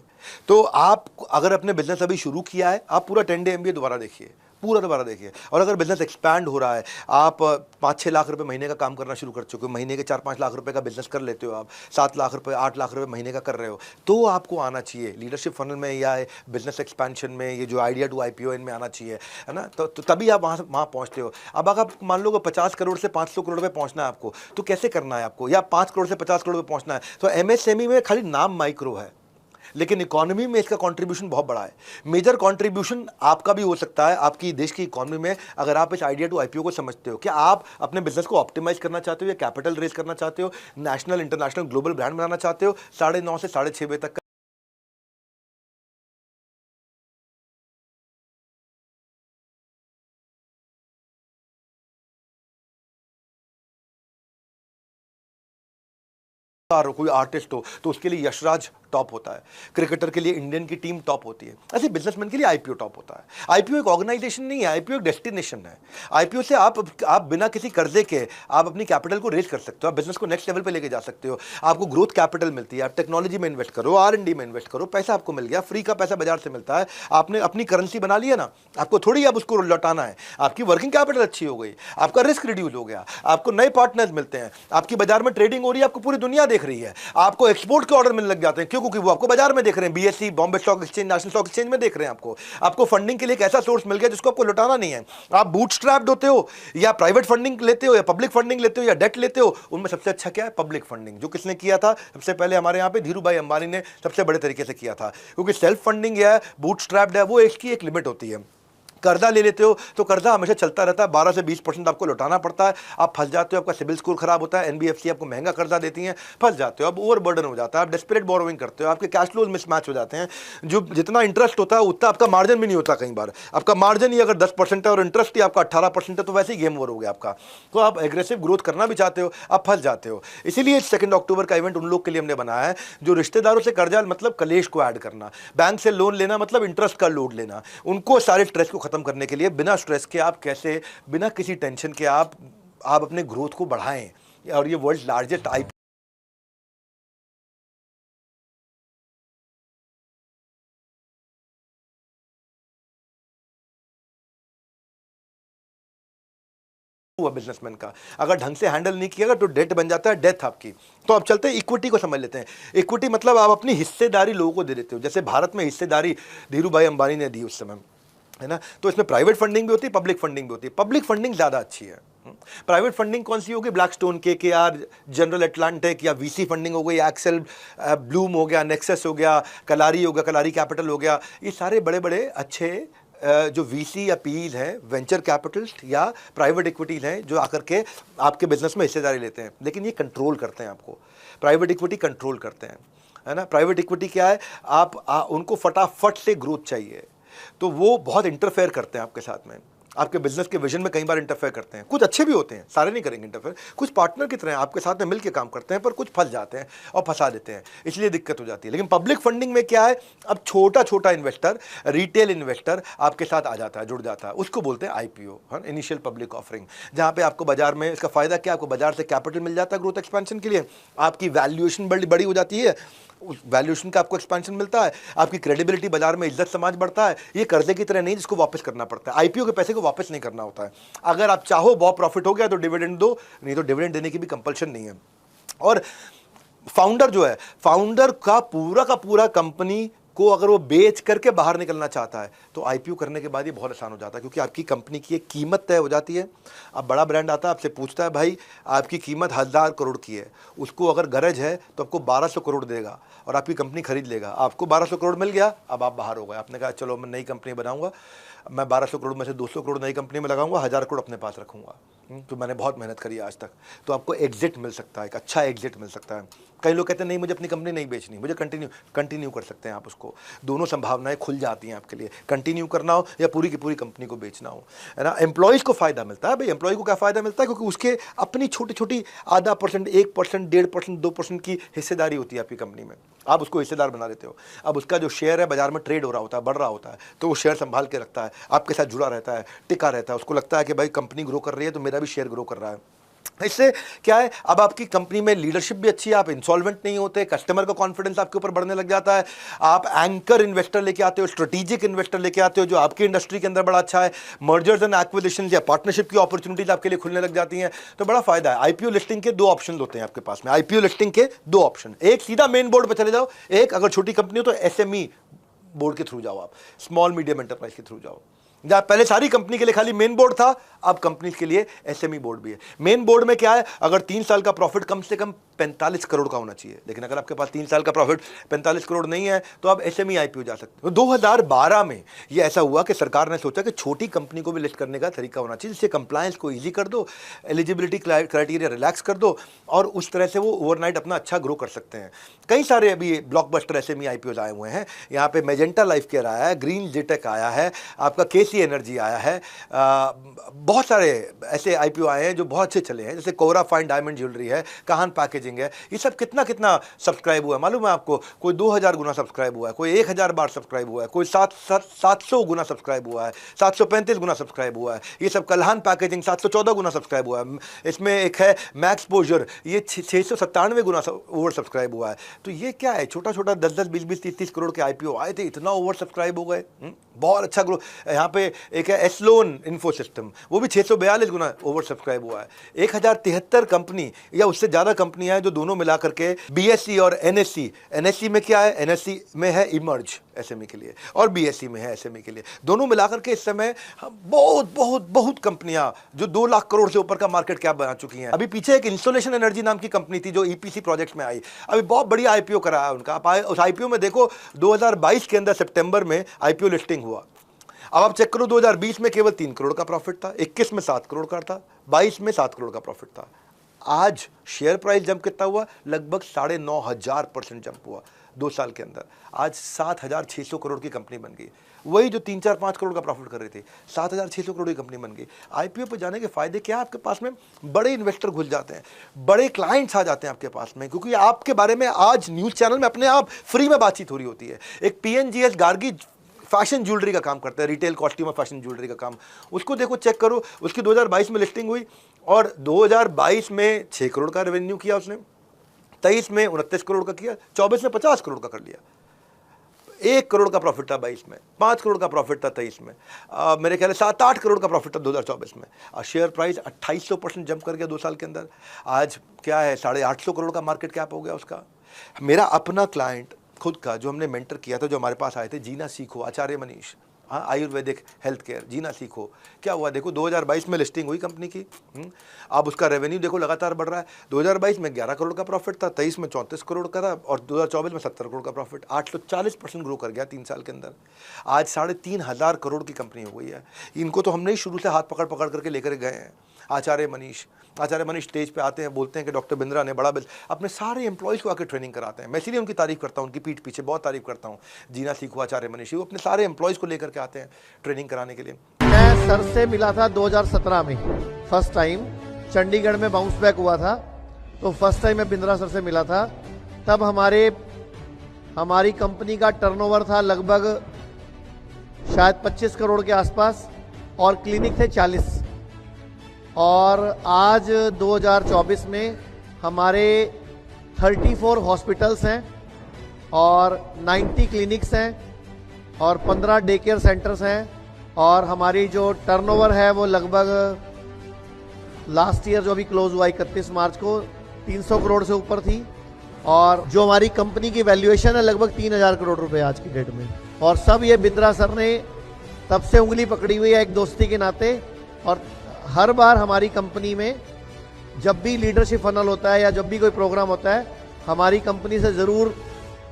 तो आप अगर अपने बिजनेस अभी शुरू किया है, आप पूरा 10 डे MBA दोबारा देखिए, पूरा दोबारा देखिए। और अगर बिजनेस एक्सपैंड हो रहा है, आप 5-6 लाख रुपए महीने का काम करना शुरू कर चुके हो, महीने के 4-5 लाख रुपए का बिजनेस कर लेते हो, आप 7 लाख रुपए 8 लाख रुपए महीने का कर रहे हो, तो आपको आना चाहिए लीडरशिप फनल में या बिजनेस एक्सपेंशन में, ये जो आइडिया टू आईपीओ इनमें आना चाहिए, है ना। तो तभी आप वहाँ पहुँचते हो। अब अगर आप मान लो 50 करोड़ से 500 करोड़ रुपए पहुँचना है आपको, तो कैसे करना है आपको, या 5 करोड़ से 50 करोड़ रुपए पहुँचना है, तो एमएसएमई में खाली नाम माइक्रो है, लेकिन इकोनॉमी में इसका कंट्रीब्यूशन बहुत बड़ा है। मेजर कंट्रीब्यूशन आपका भी हो सकता है आपकी देश की इकोनॉमी में, अगर आप इस आइडिया टू आईपीओ को समझते हो। क्या आप अपने बिजनेस को ऑप्टिमाइज करना चाहते हो, या कैपिटल रेज करना चाहते हो, नेशनल इंटरनेशनल ग्लोबल ब्रांड बनाना चाहते हो, 9:30 से 6:30 बजे तक कोई आर्टिस्ट हो तो उसके लिए यशराज टॉप होता है, क्रिकेटर के लिए इंडियन की टीम टॉप होती है, ऐसे बिजनेसमैन के लिए आईपीओ टॉप होता है। आईपीओ एक ऑर्गेनाइजेशन नहीं है, आईपीओ एक डेस्टिनेशन है। आईपीओ से आप बिना किसी कर्जे के आप अपनी कैपिटल को रेज कर सकते हो, आप बिजनेस को नेक्स्ट लेवल पे लेके जा सकते हो, आपको ग्रोथ कैपिटल मिलती है, आप टेक्नोलॉजी में इन्वेस्ट करो, आर&डी में इन्वेस्ट करो, पैसा आपको मिल गया, फ्री का पैसा बाजार से मिलता है, आपने अपनी करेंसी बना लिया ना, आपको थोड़ी अब उसको लौटाना है, आपकी वर्किंग कैपिटल अच्छी हो गई, आपका रिस्क रिड्यूस हो गया, आपको नए पार्टनर्स मिलते हैं, आपकी बाजार में ट्रेडिंग हो रही है, आपको पूरी दुनिया देख रही है, आपको एक्सपोर्ट के ऑर्डर मिलने लग जाते हैं, क्यों? क्योंकि वो आपको बाजार में देख रहे हैं, BSc Bombay stock exchange, national stock exchange में देख रहे हैं आपको फंडिंग के लिए एक ऐसा सोर्स मिल गया जिसको आपको लौटाना नहीं है। आप बूटस्ट्रैप्ड होते हो, या प्राइवेट फंडिंग लेते हो, या पब्लिक फंडिंग लेते हो, या डेट लेते हो, उनमें सबसे अच्छा क्या है? Public funding. जो किसने किया था सबसे पहले? हमारे यहाँ पे धीरू भाई अंबानी ने सबसे बड़े तरीके से किया था, क्योंकि सेल्फ फंडिंग है, बूटस्ट्रैप्ड है, वो इसकी एक लिमिट होती है। कर्जा ले लेते हो तो कर्जा हमेशा चलता रहता है, 12 से 20% आपको लौटाना पड़ता है, आप फंस जाते हो, आपका सिबिल स्कोर खराब होता है, एनबीएफसी आपको महंगा कर्जा देती हैं, फंस जाते हो, अब ओवर बर्डन हो जाता है, आप डेस्परेट बोरोइंग करते हो, आपके कैश फ्लोज मिसमैच हो जाते हैं, जो जितना इंटरेस्ट होता है उतना आपका मार्जिन भी नहीं होता। कई बार आपका मार्जिन ही अगर 10% है और इंटरेस्ट ही आपका 18% है, तो वैसे ही गेम ओवर हो गया आपका। तो आप एग्रेसिव ग्रोथ करना भी चाहते हो, आप फंस जाते हो। इसीलिए 2 अक्टूबर का इवेंट उन लोग के लिए हमने बनाया है जो रिश्तेदारों से कर्जा मतलब कलेश को ऐड करना, बैंक से लोन लेना मतलब इंटरेस्ट का लोड लेना, उनको सारे स्ट्रेस को खत्म करने के लिए बिना स्ट्रेस के आप कैसे, बिना किसी टेंशन के आप अपने ग्रोथ को बढ़ाएं। और ये वर्ल्ड लार्जेस्ट आईपीओ हुआ बिजनेसमैन का, अगर ढंग से हैंडल नहीं किया तो डेट बन जाता है डेथ आपकी। तो अब चलते हैं इक्विटी को समझ लेते हैं। इक्विटी मतलब आप अपनी हिस्सेदारी लोगों को दे देते हो, जैसे भारत में हिस्सेदारी धीरू भाई अंबानी ने दी उस समय, है ना। तो इसमें प्राइवेट फंडिंग भी होती है, पब्लिक फंडिंग भी होती है। पब्लिक फंडिंग ज़्यादा अच्छी है। प्राइवेट फंडिंग कौन सी होगी? ब्लैकस्टोन, केकेआर, जनरल अटलांटिक, या वीसी फंडिंग हो गई, एक्सेल, ब्लूम हो गया, नेक्सस हो गया, कलारी हो गया, कलारी कैपिटल हो गया। ये सारे बड़े बड़े अच्छे जो वीसी या पीईज हैं, वेंचर कैपिटलिस्ट या प्राइवेट इक्विटीज हैं, जो आकर के आपके बिजनेस में हिस्सेदारी लेते हैं, लेकिन ये कंट्रोल करते हैं आपको। प्राइवेट इक्विटी कंट्रोल करते हैं, है ना। प्राइवेट इक्विटी क्या है? उनको फटाफट से ग्रोथ चाहिए, तो वो बहुत इंटरफेयर करते हैं आपके साथ में, आपके बिजनेस के विजन में कई बार इंटरफेयर करते हैं। कुछ अच्छे भी होते हैं, सारे नहीं करेंगे इंटरफेयर, कुछ पार्टनर की तरह आपके साथ में मिलकर काम करते हैं, पर कुछ फंस जाते हैं और फंसा देते हैं, इसलिए दिक्कत हो जाती है। लेकिन पब्लिक फंडिंग में क्या है? अब छोटा छोटा इन्वेस्टर, रिटेल इन्वेस्टर आपके साथ आ जाता है, जुड़ जाता है, उसको बोलते हैं आईपीओ, इनिशियल पब्लिक ऑफरिंग, जहाँ पे आपको बाजार में इसका फायदा क्या? आपको बाजार से कैपिटल मिल जाता है ग्रोथ एक्सपेंशन के लिए, आपकी वैल्यूएशन बड़ी हो जाती है, उस वैल्यूएशन का आपको एक्सपेंशन मिलता है, आपकी क्रेडिबिलिटी बाजार में, इज्जत समाज बढ़ता है। ये कर्जे की तरह नहीं जिसको वापस करना पड़ता है, आईपीओ के पैसे को वापस नहीं करना होता है। अगर आप चाहो बहुत प्रॉफिट हो गया तो डिविडेंड दो, नहीं तो डिविडेंड देने की भी कंपल्शन नहीं है। और फाउंडर जो है, फाउंडर का पूरा कंपनी को अगर वो बेच करके बाहर निकलना चाहता है तो आईपीओ करने के बाद ये बहुत आसान हो जाता है, क्योंकि आपकी कंपनी की एक कीमत तय हो जाती है। अब बड़ा ब्रांड आता है, आपसे पूछता है भाई आपकी कीमत 1000 करोड़ की है, उसको अगर गरज है तो आपको 1200 करोड़ देगा और आपकी कंपनी खरीद लेगा। आपको 1200 करोड़ मिल गया, अब आप बाहर हो गए। आपने कहा चलो मैं नई कंपनी बनाऊंगा, मैं 1200 करोड़ में से 200 करोड़ नई कंपनी में लगाऊंगा, 1000 करोड़ अपने पास रखूंगा, तो मैंने बहुत मेहनत करी आज तक। तो आपको एग्जिट मिल सकता है, एक अच्छा एग्जिट मिल सकता है। कई लोग कहते हैं नहीं मुझे अपनी कंपनी नहीं बेचनी, मुझे कंटिन्यू कर सकते हैं आप उसको। दोनों संभावनाएं खुल जाती हैं आपके लिए, कंटिन्यू करना हो या पूरी की पूरी कंपनी को बेचना हो, है ना। एम्प्लॉयज़ को फायदा मिलता है। भाई एम्प्लॉय को क्या फायदा मिलता है? क्योंकि उसके अपनी छोटी छोटी आधा %, 1%, 1.5%, 2% की हिस्सेदारी होती है आपकी कंपनी में, आप उसको हिस्सेदार बना देते हो। अब उसका जो शेयर है बाजार में ट्रेड हो रहा होता है, बढ़ रहा होता है, तो वो शेयर संभाल के रखता है, आपके साथ जुड़ा रहता है, टिका रहता है, उसको लगता है कि भाई कंपनी ग्रो कर रही है तो मेरा भी शेयर ग्रो कर रहा है। इससे क्या है, अब आपकी कंपनी में लीडरशिप भी अच्छी है, आप इंसॉल्वेंट नहीं होते, कस्टमर का कॉन्फिडेंस आपके ऊपर बढ़ने लग जाता है, आप एंकर इन्वेस्टर लेके आते हो, स्ट्रेटेजिक इन्वेस्टर लेके आते हो जो आपकी इंडस्ट्री के अंदर बड़ा अच्छा है, मर्जर्स एंड एक्विजिशन या पार्टनरशिप की अपॉर्चुनिटीज आपके लिए खुलने लग जाती हैं, तो बड़ा फायदा है। आईपीओ लिस्टिंग के दो ऑप्शन होते हैं आपके पास में, आईपीओ लिस्टिंग के दो ऑप्शन, एक सीधा मेन बोर्ड पर चले जाओ, एक अगर छोटी कंपनी हो तो एसएमई बोर्ड के थ्रू जाओ, आप स्मॉल मीडियम एंटरप्राइज के थ्रू जाओ। जहाँ पहले सारी कंपनी के लिए खाली मेन बोर्ड था, अब कंपनी के लिए एसएमई बोर्ड भी है। मेन बोर्ड में क्या है, अगर 3 साल का प्रॉफिट कम से कम 45 करोड़ का होना चाहिए, लेकिन अगर आपके पास 3 साल का प्रॉफिट 45 करोड़ नहीं है तो आप एसएमई आईपीओ जा सकते हो। 2012 में ये ऐसा हुआ कि सरकार ने सोचा कि छोटी कंपनी को भी लिस्ट करने का तरीका होना चाहिए, जिससे कंप्लायंस को ईजी कर दो, एलिजिबिलिटी क्राइटेरिया रिलैक्स कर दो और उस तरह से वो ओवरनाइट अपना अच्छा ग्रो कर सकते हैं। कई सारे अभी ब्लॉकबस्टर एसएमई आईपीओ आए हुए हैं, यहाँ पे मेजेंटा लाइफ केयर आया है, ग्रीन जेटेक आया है, आपका केसी एनर्जी आया है, बहुत सारे ऐसे आईपीओ आए हैं जो बहुत अच्छे चले हैं, जैसे कोरा फाइन डायमंड ज्वेलरी है, काहन पैकेजिंग है। ये सब कितना कितना सब्सक्राइब हुआ है मालूम है आपको? कोई 2000 गुना सब्सक्राइब हुआ है, कोई 1000 बार सब्सक्राइब हुआ है, कोई 700 गुना सब्सक्राइब हुआ है, 735 गुना सब्सक्राइब हुआ है। ये सब कल्हान पैकेजिंग 714 गुना सब्सक्राइब हुआ है। इसमें एक है मैक्स पोजर, ये 697 गुना ओवर सब्सक्राइब हुआ है। तो ये क्या है, छोटा छोटा 10-10, 20-20, 30-30 करोड़ के आईपीओ आए थे, इतना ओवर सब्सक्राइब हो गए। बहुत अच्छा ग्रो। यहाँ पे एक है एस्लोन इन्फो सिस्टम, वो भी 642 गुना ओवर सब्सक्राइब हुआ है। 1073 कंपनी या उससे ज़्यादा कंपनियां हैं जो दोनों मिला करके बीएससी और एनएससी, एनएससी में क्या है, एनएससी में है इमर्ज एसएमई के लिए और बीएससी में है एसएमई के लिए, दोनों मिलाकर के इस समय बहुत बहुत बहुत कंपनियां जो 2 लाख करोड़ से ऊपर का मार्केट कैप बना चुकी हैं। अभी पीछे एक इंस्टॉलेशन एनर्जी नाम की कंपनी थी जो ईपीसी प्रोजेक्ट्स में आई, अभी बहुत बड़ी आईपीओ कराया उनका। आप उस आईपीओ में देखो 2022 के अंदर सितंबर में आईपीओ लिस्टिंग हुआ। अब आप चेक करो 2020 में केवल 3 करोड़ का प्रॉफिट था, 21 में 7 करोड़ का था, 22 में 7 करोड़ का प्रॉफिट था। आज शेयर प्राइस जंप कितना हुआ, लगभग 9,500% जंप हुआ 2 साल के अंदर। आज 7,600 करोड़ की कंपनी बन गई। वही जो 3-4-5 करोड़ का प्रॉफिट कर रही थी, 7,600 करोड़ की कंपनी बन गई। आईपीओ पर जाने के फायदे क्या है, आपके पास में बड़े इन्वेस्टर घुस जाते हैं, बड़े क्लाइंट्स आ जाते हैं आपके पास में, क्योंकि आपके बारे में आज न्यूज़ चैनल में अपने आप फ्री में बातचीत हो रही होती है। एक पीएनजीएस गार्गी फैशन ज्वेलरी का काम करता है, रिटेल कॉस्ट्यूम और फैशन ज्वेलरी का काम, उसको देखो, चेक करो, उसकी 2022 में लिस्टिंग हुई और 2022 में 6 करोड़ का रेवेन्यू किया उसने, 23 में 29 करोड़ का किया, 24 में 50 करोड़ का कर लिया। 1 करोड़ का प्रॉफिट था 22 में, 5 करोड़ का प्रॉफिट था 23 में, मेरे ख्याल 7-8 करोड़ का प्रॉफिट था 2024 में। शेयर प्राइस 2800% जंप कर गया 2 साल के अंदर। आज क्या है, 850 करोड़ का मार्केट कैप हो गया उसका। मेरा अपना क्लाइंट खुद का जो हमने मेंटर किया था, जो हमारे पास आए थे, जीना सीखो, आचार्य मनीष, हाँ, आयुर्वेदिक हेल्थ केयर, जीना सीखो, क्या हुआ देखो, 2022 में लिस्टिंग हुई कंपनी की। अब उसका रेवेन्यू देखो लगातार बढ़ रहा है। 2022 में 11 करोड़ का प्रॉफिट था, 23 में 34 करोड़ का था और 2024 में 70 करोड़ का प्रॉफिट, 840% ग्रो कर गया 3 साल के अंदर। आज 3,500 करोड़ की कंपनी हो गई है। इनको तो हमने ही शुरू से हाथ पकड़ पकड़ करके लेकर गए हैं। आचार्य मनीष स्टेज पे आते हैं, बोलते हैं कि डॉक्टर बिंद्रा ने बड़ा अपने सारे एम्प्लॉयज़ को आकर ट्रेनिंग कराते हैं। मैं इसीलिए उनकी तारीफ करता हूँ, उनकी पीठ पीछे बहुत तारीफ करता हूँ। जीना सीखो आचार्य मनीष, वो अपने सारे एम्प्लॉयज़ को लेकर के आते हैं ट्रेनिंग कराने के लिए। मैं सर से मिला था 2017 में, फर्स्ट टाइम चंडीगढ़ में बाउंस बैक हुआ था, तो फर्स्ट टाइम मैं बिंद्रा सर से मिला था। तब हमारी कंपनी का टर्नओवर था लगभग शायद 25 करोड़ के आसपास और क्लिनिक थे 40। और आज 2024 में हमारे 34 हॉस्पिटल्स हैं और 90 क्लिनिक्स हैं और 15 डे केयर सेंटर्स हैं और हमारी जो टर्नओवर है वो लगभग लास्ट ईयर जो अभी क्लोज हुआ 31 मार्च को 300 करोड़ से ऊपर थी और जो हमारी कंपनी की वैल्यूएशन है लगभग 3,000 करोड़ रुपए आज की डेट में। और सब ये बिंद्रा सर ने तब से उंगली पकड़ी हुई है एक दोस्ती के नाते। और हर बार हमारी कंपनी में जब भी लीडरशिप फनल होता है या जब भी कोई प्रोग्राम होता है, हमारी कंपनी से ज़रूर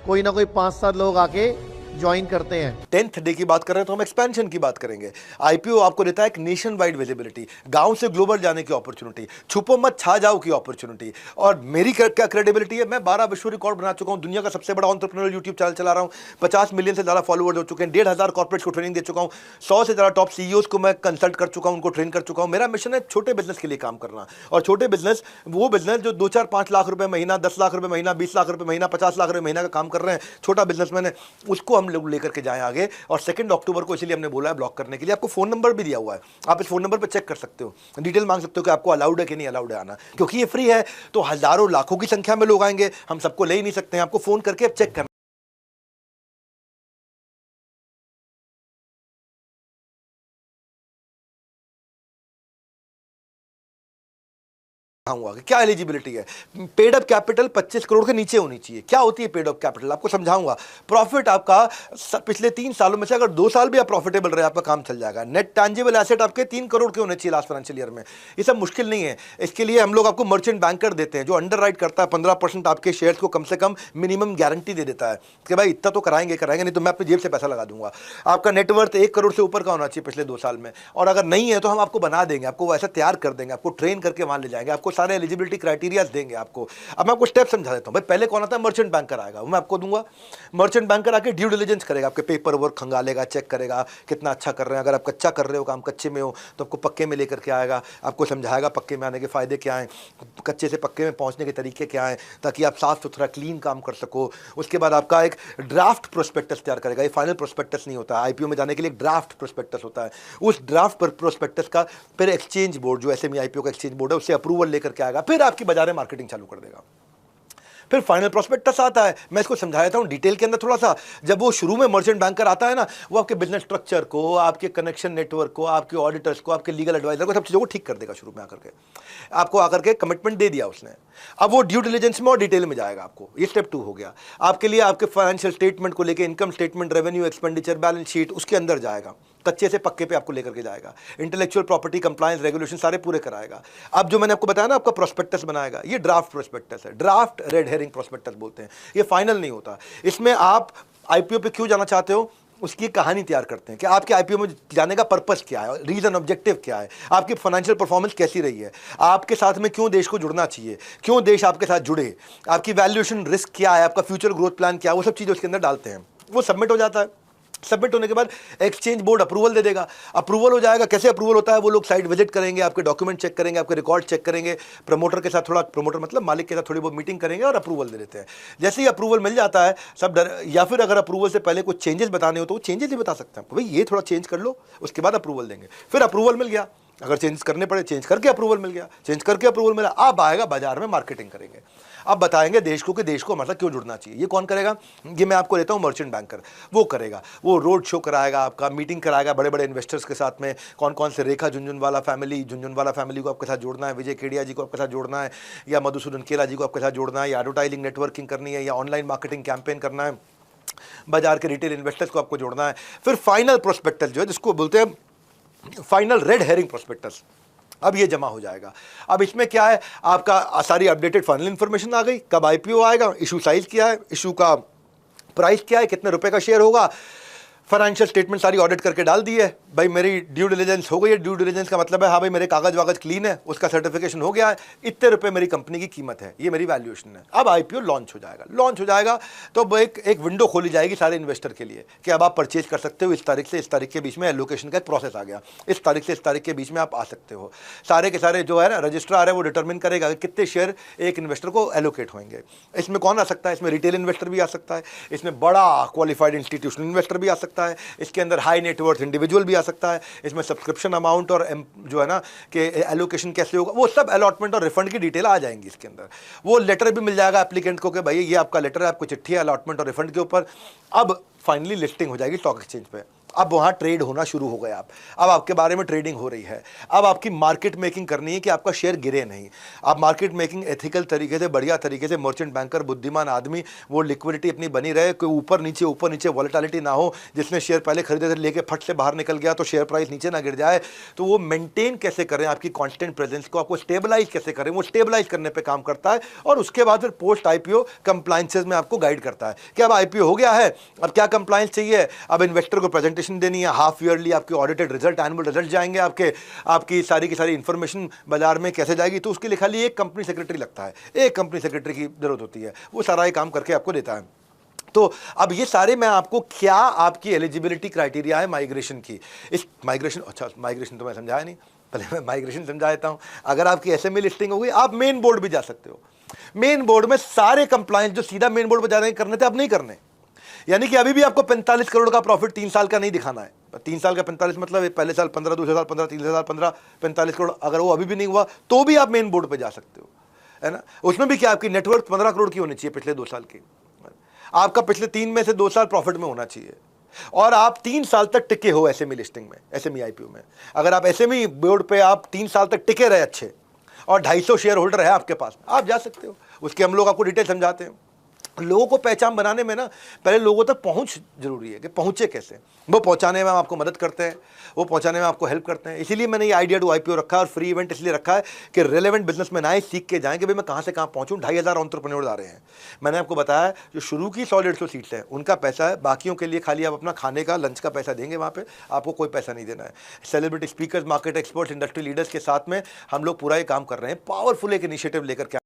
कोई ना कोई 5-7 लोग आके ज्वाइन करते हैं। 10th डे की बात कर रहे हैं तो हम एक्सपेंशन की बात करेंगे। आईपीओ आपको देता है एक नेशन वाइड विजिबिलिटी, गांव से ग्लोबल जाने की अपॉर्चुनिटी, छुपो मत छा जाओ की अपॉर्चुनिटी। और मेरी क्या क्रेडिबिलिटी है, मैं 12 विश्व रिकॉर्ड बना चुका हूं, दुनिया का सबसे बड़ा एंटरप्रेन्योर यूट्यूब चैनल चला रहा हूं, 50 मिलियन से ज़्यादा फॉलोअर्स हो चुके हैं, 1,500 कॉर्पोरेट्स को ट्रेनिंग दे चुका हूं, 100 से ज़्यादा टॉप सीईओज को मैं कंसल्ट कर चुका हूं, उनको ट्रेन कर चुका हूं। मेरा मिशन है छोटे बिजनेस के लिए काम करना। और छोटे बिजनेस वो बिजनेस जो 2-4-5 लाख रुपए महीना, 10 लाख रुपए महीना, 20 लाख रुपए महीना, 50 लाख रुपए महीना का काम कर रहे हैं, छोटा बिजनेसमैन है, उसको हम लोग लेकर के जाएं आगे। और 2 अक्टूबर को इसलिए हमने बोला है ब्लॉक करने के लिए। आपको फोन नंबर भी दिया हुआ है, आप इस फोन नंबर पर चेक कर सकते हो, डिटेल मांग सकते हो कि आपको अलाउड है कि नहीं अलाउड है आना। क्योंकि ये फ्री है तो हजारों लाखों की संख्या में लोग आएंगे, हम सबको ले ही नहीं सकते हैं। आपको फोन करके अब चेक करना समझाऊंगा कि क्या एलिजिबिलिटी है। पेड अप कैपिटल 25 करोड़ के नीचे होनी चाहिए। क्या होती है पेड अप कैपिटल, आपको समझाऊंगा। प्रॉफिट आपका पिछले 3 सालों में से अगर 2 साल भी आप प्रॉफिटेबल रहे, आपका काम चल जाएगा। नेट टैंजिबल एसेट आपके 3 करोड़ के होने चाहिए लास्ट फाइनेंशियल ईयर में। ये सब मुश्किल नहीं है। इसके लिए हम लोग आपको मर्चेंट बैंकर देते हैं जो अंडर राइट करता है 15% आपके शेयर्स को कम से कम मिनिमम गारंटी दे देता है कि भाई इतना तो कराएंगे, नहीं तो मैं अपनी जेब से पैसा लगा दूंगा। आपका नेटवर्थ 1 करोड़ से ऊपर का होना चाहिए पिछले 2 साल में, और अगर नहीं है तो हम आपको बना देंगे, आपको वैसा तैयार कर देंगे, आपको ट्रेन करके वहां ले जाएंगे, आपको सारे एलिजिबिलिटी क्राइटेरिया देंगे आपको। अब मैं आपको स्टेप समझा देता हूं। भाई पहले कौन आता है, मर्चेंट बैंकर आएगा, मैं आपको दूंगा। मर्चेंट बैंकर आके ड्यू डिलिजेंस करेगा, आपके पेपर वर्क खंगालेगा, चेक करेगा कितना अच्छा कर रहे हैं। अगर आप कच्चा कर रहे हो, काम कच्चे में हो, तो आपको पक्के में लेकर के आएगा, आपको समझाएगा पक्के में आने के फायदे क्या हैं, कच्चे से पक्के में पहुंचने के तरीके क्या हैं, ताकि आप साफ सुथरा क्लीन काम कर सको। उसके बाद आपका एक ड्राफ्ट प्रोस्पेक्टस तैयार करेगा। ये फाइनल प्रोस्पेक्टस नहीं होता, आईपीओ में जाने के लिए एक ड्राफ्ट प्रोस्पेक्टस होता है। उस ड्राफ्ट प्रोस्पेक्टस का फिर एक्सचेंज बोर्ड, जो एसएमई आईपीओ का एक्सचेंज बोर्ड है, उससे अप्रूवल लेकर के आएगा, फिर आपकी बाजार में मार्केटिंग चालू कर देगा। फिर फाइनल प्रोस्पेक्टस आता है, मैं इसको समझाया था डिटेल के अंदर थोड़ा सा। जब वो शुरू में मर्चेंट बैंकर आता है ना, वो आपके बिजनेस स्ट्रक्चर को, आपके कनेक्शन नेटवर्क को, आपके ऑडिटर्स को, आपके लीगल एडवाइजर को, सब चीज़ों को ठीक कर देगा। शुरू में आकर के आपको आकर के कमिटमेंट दे दिया उसने। अब वो ड्यू डिलिजेंस में और डिटेल में जाएगा आपको। ये स्टेप 2 हो गया। आपके लिए आपके फाइनेंशियल स्टेटमेंट को लेकर, income statement, revenue, expenditure, balance sheet, उसके अंदर जाएगा, कच्चे से पक्के पे आपको लेकर के जाएगा। इंटेलेक्चुअल प्रॉपर्टी कंप्लायंस रेगुलेशन सारे पूरे कराएगा। अब जो मैंने आपको बताया ना, आपका प्रोस्पेक्टस बनाएगा, ये ड्राफ्ट प्रोस्पेक्टस है, ड्राफ्ट रेड हेरिंग प्रोस्पेक्टस बोलते हैं। ये फाइनल नहीं होता। इसमें आप आईपीओ पे क्यों जाना चाहते हो, उसकी कहानी तैयार करते हैं कि आपके आईपीओ में जाने का पर्पस क्या है, रीजन ऑब्जेक्टिव क्या है, आपकी फाइनेंशियल परफॉर्मेंस कैसी रही है, आपके साथ में क्यों देश को जुड़ना चाहिए, क्यों देश आपके साथ जुड़े, आपकी वैल्यूएशन रिस्क क्या है, आपका फ्यूचर ग्रोथ प्लान क्या है, वो सब चीज़ें उसके अंदर डालते हैं। वो सबमिट हो जाता है। सबमिट होने के बाद एक्सचेंज बोर्ड अप्रूवल दे देगा। अप्रूवल हो जाएगा। कैसे अप्रूवल होता है, वो लोग साइट विजिट करेंगे, आपके डॉक्यूमेंट चेक करेंगे, आपके रिकॉर्ड चेक करेंगे, प्रमोटर के साथ थोड़ा, प्रमोटर मतलब मालिक के साथ थोड़ी बहुत मीटिंग करेंगे और अप्रूवल दे देते हैं। जैसे ही अप्रूवल मिल जाता है सब या फिर अगर अप्रूवल से पहले कुछ चेंजेस बताने हो तो वो चेंजेस ही बता सकते हैं, भाई ये थोड़ा चेंज कर लो, उसके बाद अप्रूवल देंगे। फिर अप्रूवल मिल गया, अगर चेंज करने पड़े चेंज करके अप्रूवल मिल गया, चेंज करके अप्रूवल मिला, अब आएगा बाजार में मार्केटिंग करेंगे। अब बताएंगे देश को कि देश को मतलब क्यों जुड़ना चाहिए। ये कौन करेगा, ये मैं आपको लेता हूँ मर्चेंट बैंकर, वो करेगा। वो रोड शो कराएगा, आपका मीटिंग कराएगा बड़े बड़े इन्वेस्टर्स के साथ में। कौन कौन से, रेखा झुनझुनवाला फैमिली को आपके साथ जोड़ना है, विजय केडिया जी को आपके साथ जोड़ना है, या मधुसूदन केला जी को आपके साथ जोड़ना है, या एडवर्टाइजिंग नेटवर्किंग करनी है, या ऑनलाइन मार्केटिंग कैंपेन करना है, बाजार के रिटेल इन्वेस्टर्स को आपको जोड़ना है। फिर फाइनल प्रोस्पेक्टस जो है, जिसको बोलते हैं फाइनल रेड हेरिंग प्रोस्पेक्टस, अब ये जमा हो जाएगा। अब इसमें क्या है, आपका सारी अपडेटेड फाइनल इंफॉर्मेशन आ गई, कब आईपीओ आएगा, इशू साइज क्या है, इशू का प्राइस क्या है, कितने रुपए का शेयर होगा, फाइनेंशियल स्टेटमेंट सारी ऑडिट करके डाल दी है। भाई मेरी ड्यू डिलिजेंस हो गई है। ड्यू डिलिजेंस का मतलब है हाँ भाई मेरे कागज वागज क्लीन है, उसका सर्टिफिकेशन हो गया है, इतने रुपए मेरी कंपनी की कीमत है, ये मेरी वैल्यूएशन है। अब आईपीओ लॉन्च हो जाएगा। लॉन्च हो जाएगा तो एक विंडो खोली जाएगी सारे इन्वेस्टर के लिए कि अब आप परचेज कर सकते हो। इस तारीख से इस तारीख के बीच में एलोकेशन का एक प्रोसेस आ गया, इस तारीख से इस तारीख के बीच में आप आ सकते हो। सारे के सारे जो है ना रजिस्ट्रार है वो डिटरमिन करेगा कि कितने शेयर एक इन्वेस्टर को एलोकेट होंगे। इसमें कौन आ सकता है, इसमें रिटेल इन्वेस्टर भी आ सकता है, इसमें बड़ा क्वालिफाइड इंस्टीट्यूशनल इन्वेस्टर भी आ सकता है, इसके अंदर हाई नेटवर्थ इंडिविजुअल भी आ सकता है, इसमें सब्सक्रिप्शन अमाउंट और जो है ना कि एलोकेशन कैसे होगा, वो सब अलॉटमेंट और रिफंड की डिटेल आ जाएंगी इसके अंदर। वो लेटर भी मिल जाएगा एप्लीकेंट को कि भाई ये आपका लेटर है, आपको चिट्ठी है अलॉटमेंट और रिफंड के ऊपर। अब फाइनली लिस्टिंग हो जाएगी स्टॉक एक्सचेंज पे। अब वहाँ ट्रेड होना शुरू हो गया। अब आपके बारे में ट्रेडिंग हो रही है। अब आपकी मार्केट मेकिंग करनी है कि आपका शेयर गिरे नहीं। आप मार्केट मेकिंग एथिकल तरीके से, बढ़िया तरीके से, मर्चेंट बैंकर बुद्धिमान आदमी, वो लिक्विडिटी अपनी बनी रहे, कोई ऊपर नीचे वॉलेटिलिटी ना हो, जिसने शेयर पहले खरीदे थे लेके फट से बाहर निकल गया तो शेयर प्राइस नीचे ना गिर जाए। तो वो मेंटेन कैसे करें आपकी कॉन्स्टेंट प्रेजेंस को, आपको स्टेबलाइज कैसे करें, वो स्टेबलाइज करने पर काम करता है। और उसके बाद फिर पोस्ट आईपीओ कंप्लायंसेज में आपको गाइड करता है कि अब आईपीओ हो गया है, अब क्या कंप्लायंस चाहिए, अब इन्वेस्टर को प्रेजेंटेशन देनी है, हाफ ईयरली आपके ऑडिटेड रिजल्ट, एनुअल रिजल्ट जाएंगे आपके, आपकी सारी की सारी इंफॉर्मेशन बाजार में कैसे जाएगी। तो उसके लिए खाली एक कंपनी सेक्रेटरी लगता है, एक कंपनी सेक्रेटरी की जरूरत होती है, वो सारा ये काम करके आपको देता है। तो अब ये सारे मैं आपको क्या आपकी एलिजिबिलिटी क्राइटेरिया है माइग्रेशन की, इस माइग्रेशन, अच्छा माइग्रेशन तो मैं समझाया नहीं, पहले मैं माइग्रेशन समझा देता हूं। अगर आपकी एसएमई लिस्टिंग हो गई, आप मेन बोर्ड भी जा सकते हो। मेन बोर्ड में सारे कंप्लायंस जो सीधा मेन बोर्ड पर जा रहे हैं करने थे, अब नहीं करने। यानी कि अभी भी आपको 45 करोड़ का प्रॉफिट 3 साल का नहीं दिखाना है। 3 साल का 45 मतलब पहले साल 15, दूसरे साल 15, तीसरे साल 15, 45 करोड़। अगर वो अभी भी नहीं हुआ तो भी आप मेन बोर्ड पे जा सकते हो, है ना। उसमें भी क्या आपकी नेटवर्क 15 करोड़ की होनी चाहिए पिछले 2 साल की। आपका पिछले 3 में से 2 साल प्रॉफिट में होना चाहिए और आप 3 साल तक टिके हो एसएमई लिस्टिंग में, एसएमई आईपीओ में। अगर आप एसएमई बोर्ड पे आप 3 साल तक टिके रहे अच्छे और 250 शेयर होल्डर है आपके पास, आप जा सकते हो। उसके हम लोग आपको डिटेल समझाते हैं। लोगों को पहचान बनाने में ना पहले लोगों तक पहुंच जरूरी है कि पहुंचे कैसे। वो पहुंचाने में हम आपको मदद करते हैं, वो पहुंचाने में आपको हेल्प करते हैं। इसीलिए मैंने ये आइडिया टू आईपीओ रखा है और फ्री इवेंट इसलिए रखा है कि रेलेवेंट बिजनेसमैन आए, सीख के जाएं कि भाई मैं कहां से कहां पहुंचूं। 2500 एंटरप्रेन्योर्स आ रहे हैं। मैंने आपको बताया जो शुरू की 100-150 सीट्स हैं उनका पैसा है, बाकियों के लिए खाली आप अपना खाने का लंच का पैसा देंगे, वहां पे आपको कोई पैसा नहीं देना है। Celebrity speakers, market experts, industry leaders के साथ में हम लोग पूरा ये काम कर रहे हैं। पावरफुल एक इनिशिएटिव लेकर के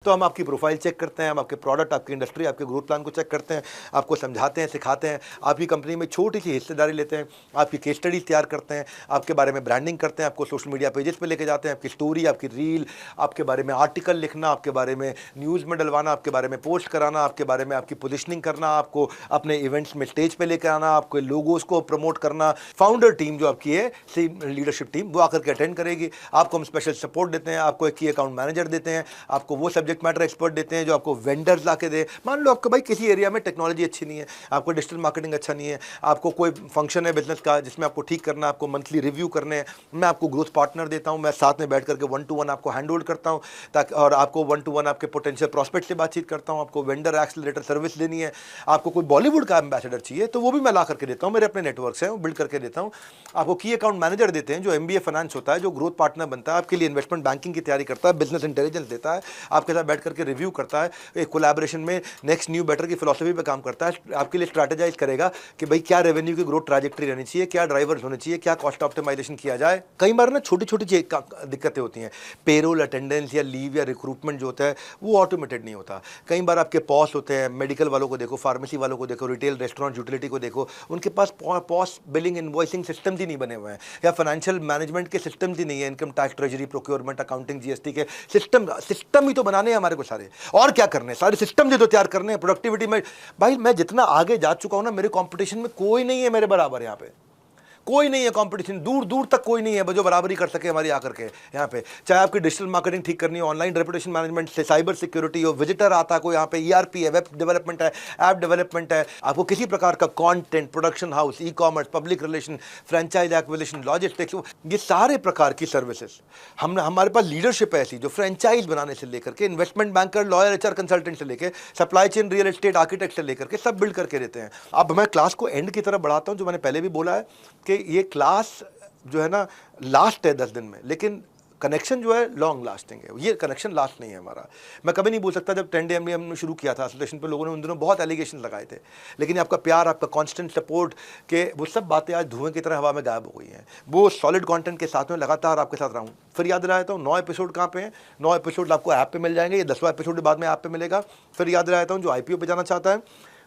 तो हम आपकी प्रोफाइल चेक करते हैं, हम आपके प्रोडक्ट, आपकी इंडस्ट्री, आपके ग्रोथ प्लान को चेक करते हैं, आपको समझाते हैं, सिखाते हैं, आपकी कंपनी में छोटी सी हिस्सेदारी लेते हैं, आपकी केस स्टडीज तैयार करते हैं, आपके बारे में ब्रांडिंग करते हैं, आपको सोशल मीडिया पेजेस पे लेके जाते हैं, आपकी स्टोरी, आपकी रील, आपके बारे में आर्टिकल लिखना, आपके बारे में न्यूज़ में डलवाना, आपके बारे में पोस्ट कराना, आपके बारे में आपकी पोजिशनिंग करना, आपको अपने इवेंट्स में स्टेज पर लेकर आना, आपके लोगोस को प्रमोट करना। फाउंडर टीम जो आपकी है, लीडरशिप टीम, वो आकर के अटेंड करेगी। आपको हम स्पेशल सपोर्ट देते हैं, आपको एक की अकाउंट मैनेजर देते हैं, आपको वो सब्जेक्ट मैटर एक्सपर्ट देते हैं जो आपको वेंडर्स ला के दे। मान लो आपको भाई किसी एरिया में टेक्नोलॉजी अच्छी नहीं है, आपको डिजिटल मार्केटिंग अच्छा नहीं है, आपको कोई फंक्शन है बिजनेस का जिसमें आपको ठीक करना है, आपको मंथली रिव्यू करने हैं, मैं आपको ग्रोथ पार्टनर देता हूं, मैं साथ में बैठ करके 1-to-1 आपको हैंड होल्ड करता हूं, ताकि और आपको 1-to-1 आपके पोटेंशियल प्रॉस्पेक्ट से बातचीत करता हूं। आपको वेंडर एक्सेलरेटर सर्विस देनी है, आपको कोई बॉलीवुड का एम्बेसडर चाहिए तो वो भी मैं ला करके देता हूं, मेरे अपने नेटवर्क है वो बिल्ड करके देता हूं। आपको की अकाउंट मैनेजर देते हैं जो MBA फाइनेंस होता है, जो ग्रोथ पार्टनर बनता है, आपके लिए इन्वेस्टमेंट बैंकिंग की तैयारी करता है, बिजनेस इंटेलिजेंस देता है, आपके साथ बैठ करके रिव्यू करता है, एक कोलैबोरेशन में नेक्स्ट न्यू बेटर की फिलॉसफी पे काम करता है, आपके लिए स्ट्रैटेजाइज करेगा कि भाई क्या रेवेन्यू की ग्रोथ ट्रैजेक्टरी रहनी चाहिए, क्या ड्राइवर्स होने चाहिए, क्या कॉस्ट ऑप्टिमाइजेशन किया जाए। कई बार ना छोटी छोटी दिक्कतें होती हैं, पेरोल, अटेंडेंस या लीव या रिक्रूटमेंट जो होता है वो ऑटोमेटेड नहीं होता। कई बार आपके पॉस होते हैं, मेडिकल वालों को देखो, फार्मेसी वालों को देखो, रिटेल, रेस्टोरेंट, यूटिलिटी को देखो, उनके पास पॉस, बिलिंग, इनवॉइसिंग सिस्टम्स ही नहीं बने हुए हैं, या फाइनेंशियल मैनेजमेंट के सिस्टम्स ही नहीं है, income tax, treasury, procurement, accounting, GST के सिस्टम ही तो बनाने हैं हमारे को सारे, और क्या करने, सारे सिस्टम जो तैयार करने हैं। प्रोडक्टिविटी में भाई मैं जितना आगे जा चुका हूं ना, मेरे कंपटीशन में कोई नहीं है मेरे बराबर, यहाँ पे कोई नहीं है कंपटीशन, दूर दूर तक कोई नहीं है जो बराबरी कर सके हमारी आकर के यहाँ पे। चाहे आपकी डिजिटल मार्केटिंग ठीक करनी हो, ऑनलाइन रेपुटेशन मैनेजमेंट से साइबर सिक्योरिटी हो, विजिटर आता है कोई यहाँ पे, ERP है, वेब डेवलपमेंट है, ऐप डेवलपमेंट है, आपको किसी प्रकार का content, production house, ecommerce, public relation, franchise acquisition, logistics, ये सारे प्रकार की सर्विसेज हमारे पास लीडरशिप है ऐसी जो फ्रेंचाइज बनाने से लेकर के investment banker, lawyer, HR consultant से लेकर supply chain, real estate, architect से लेकर के सब बिल्ड करके देते हैं। अब मैं क्लास को एंड की तरफ बढ़ाता हूँ, जो मैंने पहले भी बोला है कि ये क्लास जो है ना लास्ट है 10 दिन में, लेकिन कनेक्शन जो है लॉन्ग लास्टिंग है। ये कनेक्शन लास्ट नहीं है हमारा। मैं कभी नहीं बोल सकता, जब 10 डे MBA हमने शुरू किया था एसोसिएशन पे, लोगों ने उन दिनों बहुत एलिगेशन लगाए थे, लेकिन आपका प्यार, आपका कांस्टेंट सपोर्ट के वो सब बातें आज धुएं की तरह हवा में गायब हो गई हैं। वो सॉलिड कंटेंट के साथ में लगातार आपके साथ रहूँ। फिर याद दिलाता हूँ 9 एपिसोड कहाँ पे हैं, 9 एपिसोड आपको ऐप पे मिल जाएंगे, ये 10वां एपिसोड बाद में ऐप पे मिलेगा। फिर याद दिलाता हूँ जो IPO पे जाना चाहता है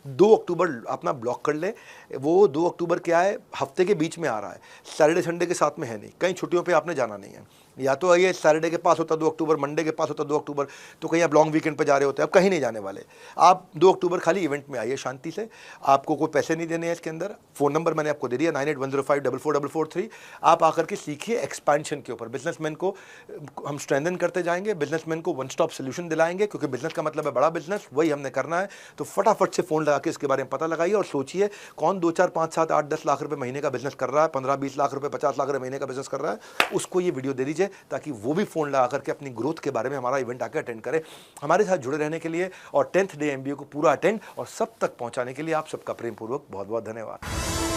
2 अक्टूबर अपना ब्लॉक कर ले। वो 2 अक्टूबर क्या है, हफ्ते के बीच में आ रहा है, सैटरडे संडे के साथ में है नहीं, कहीं छुट्टियों पे आपने जाना नहीं है। या तो ये सैटरडे के पास होता 2 अक्टूबर, मंडे के पास होता 2 अक्टूबर, तो कहीं आप लॉन्ग वीकेंड पे जा रहे होते हैं, आप कहीं नहीं जाने वाले। आप 2 अक्टूबर खाली इवेंट में आइए शांति से, आपको कोई पैसे नहीं देने हैं इसके अंदर। फ़ोन नंबर मैंने आपको दे दिया 9810544443। आप आकर के सीखिए एक्सपेंशन के ऊपर। बिजनेसमैन को हम स्ट्रेंथन करते जाएंगे, बिजनेसमैन को वन स्टॉप सोल्यूशन दिलाएंगे, क्योंकि बिजनेस का मतलब है बड़ा बिजनेस, वही हमने करना है। तो फटाफट से फ़ोन लगा के इसके बारे में पता लगाइए और सोचिए कौन 2, 4, 5, 7, 8, 10 लाख रुपए महीने का बिजनेस कर रहा है, 15, 20 लाख रुपए, 50 लाख रुपए महीने का बिजनेस कर रहा है, उसको ये वीडियो दे दीजिए ताकि वो भी फोन लगा करके अपनी ग्रोथ के बारे में हमारा इवेंट आकर अटेंड करें। हमारे साथ जुड़े रहने के लिए और 10th डे MBA को पूरा अटेंड और सब तक पहुंचाने के लिए आप सबका प्रेम पूर्वक बहुत बहुत धन्यवाद।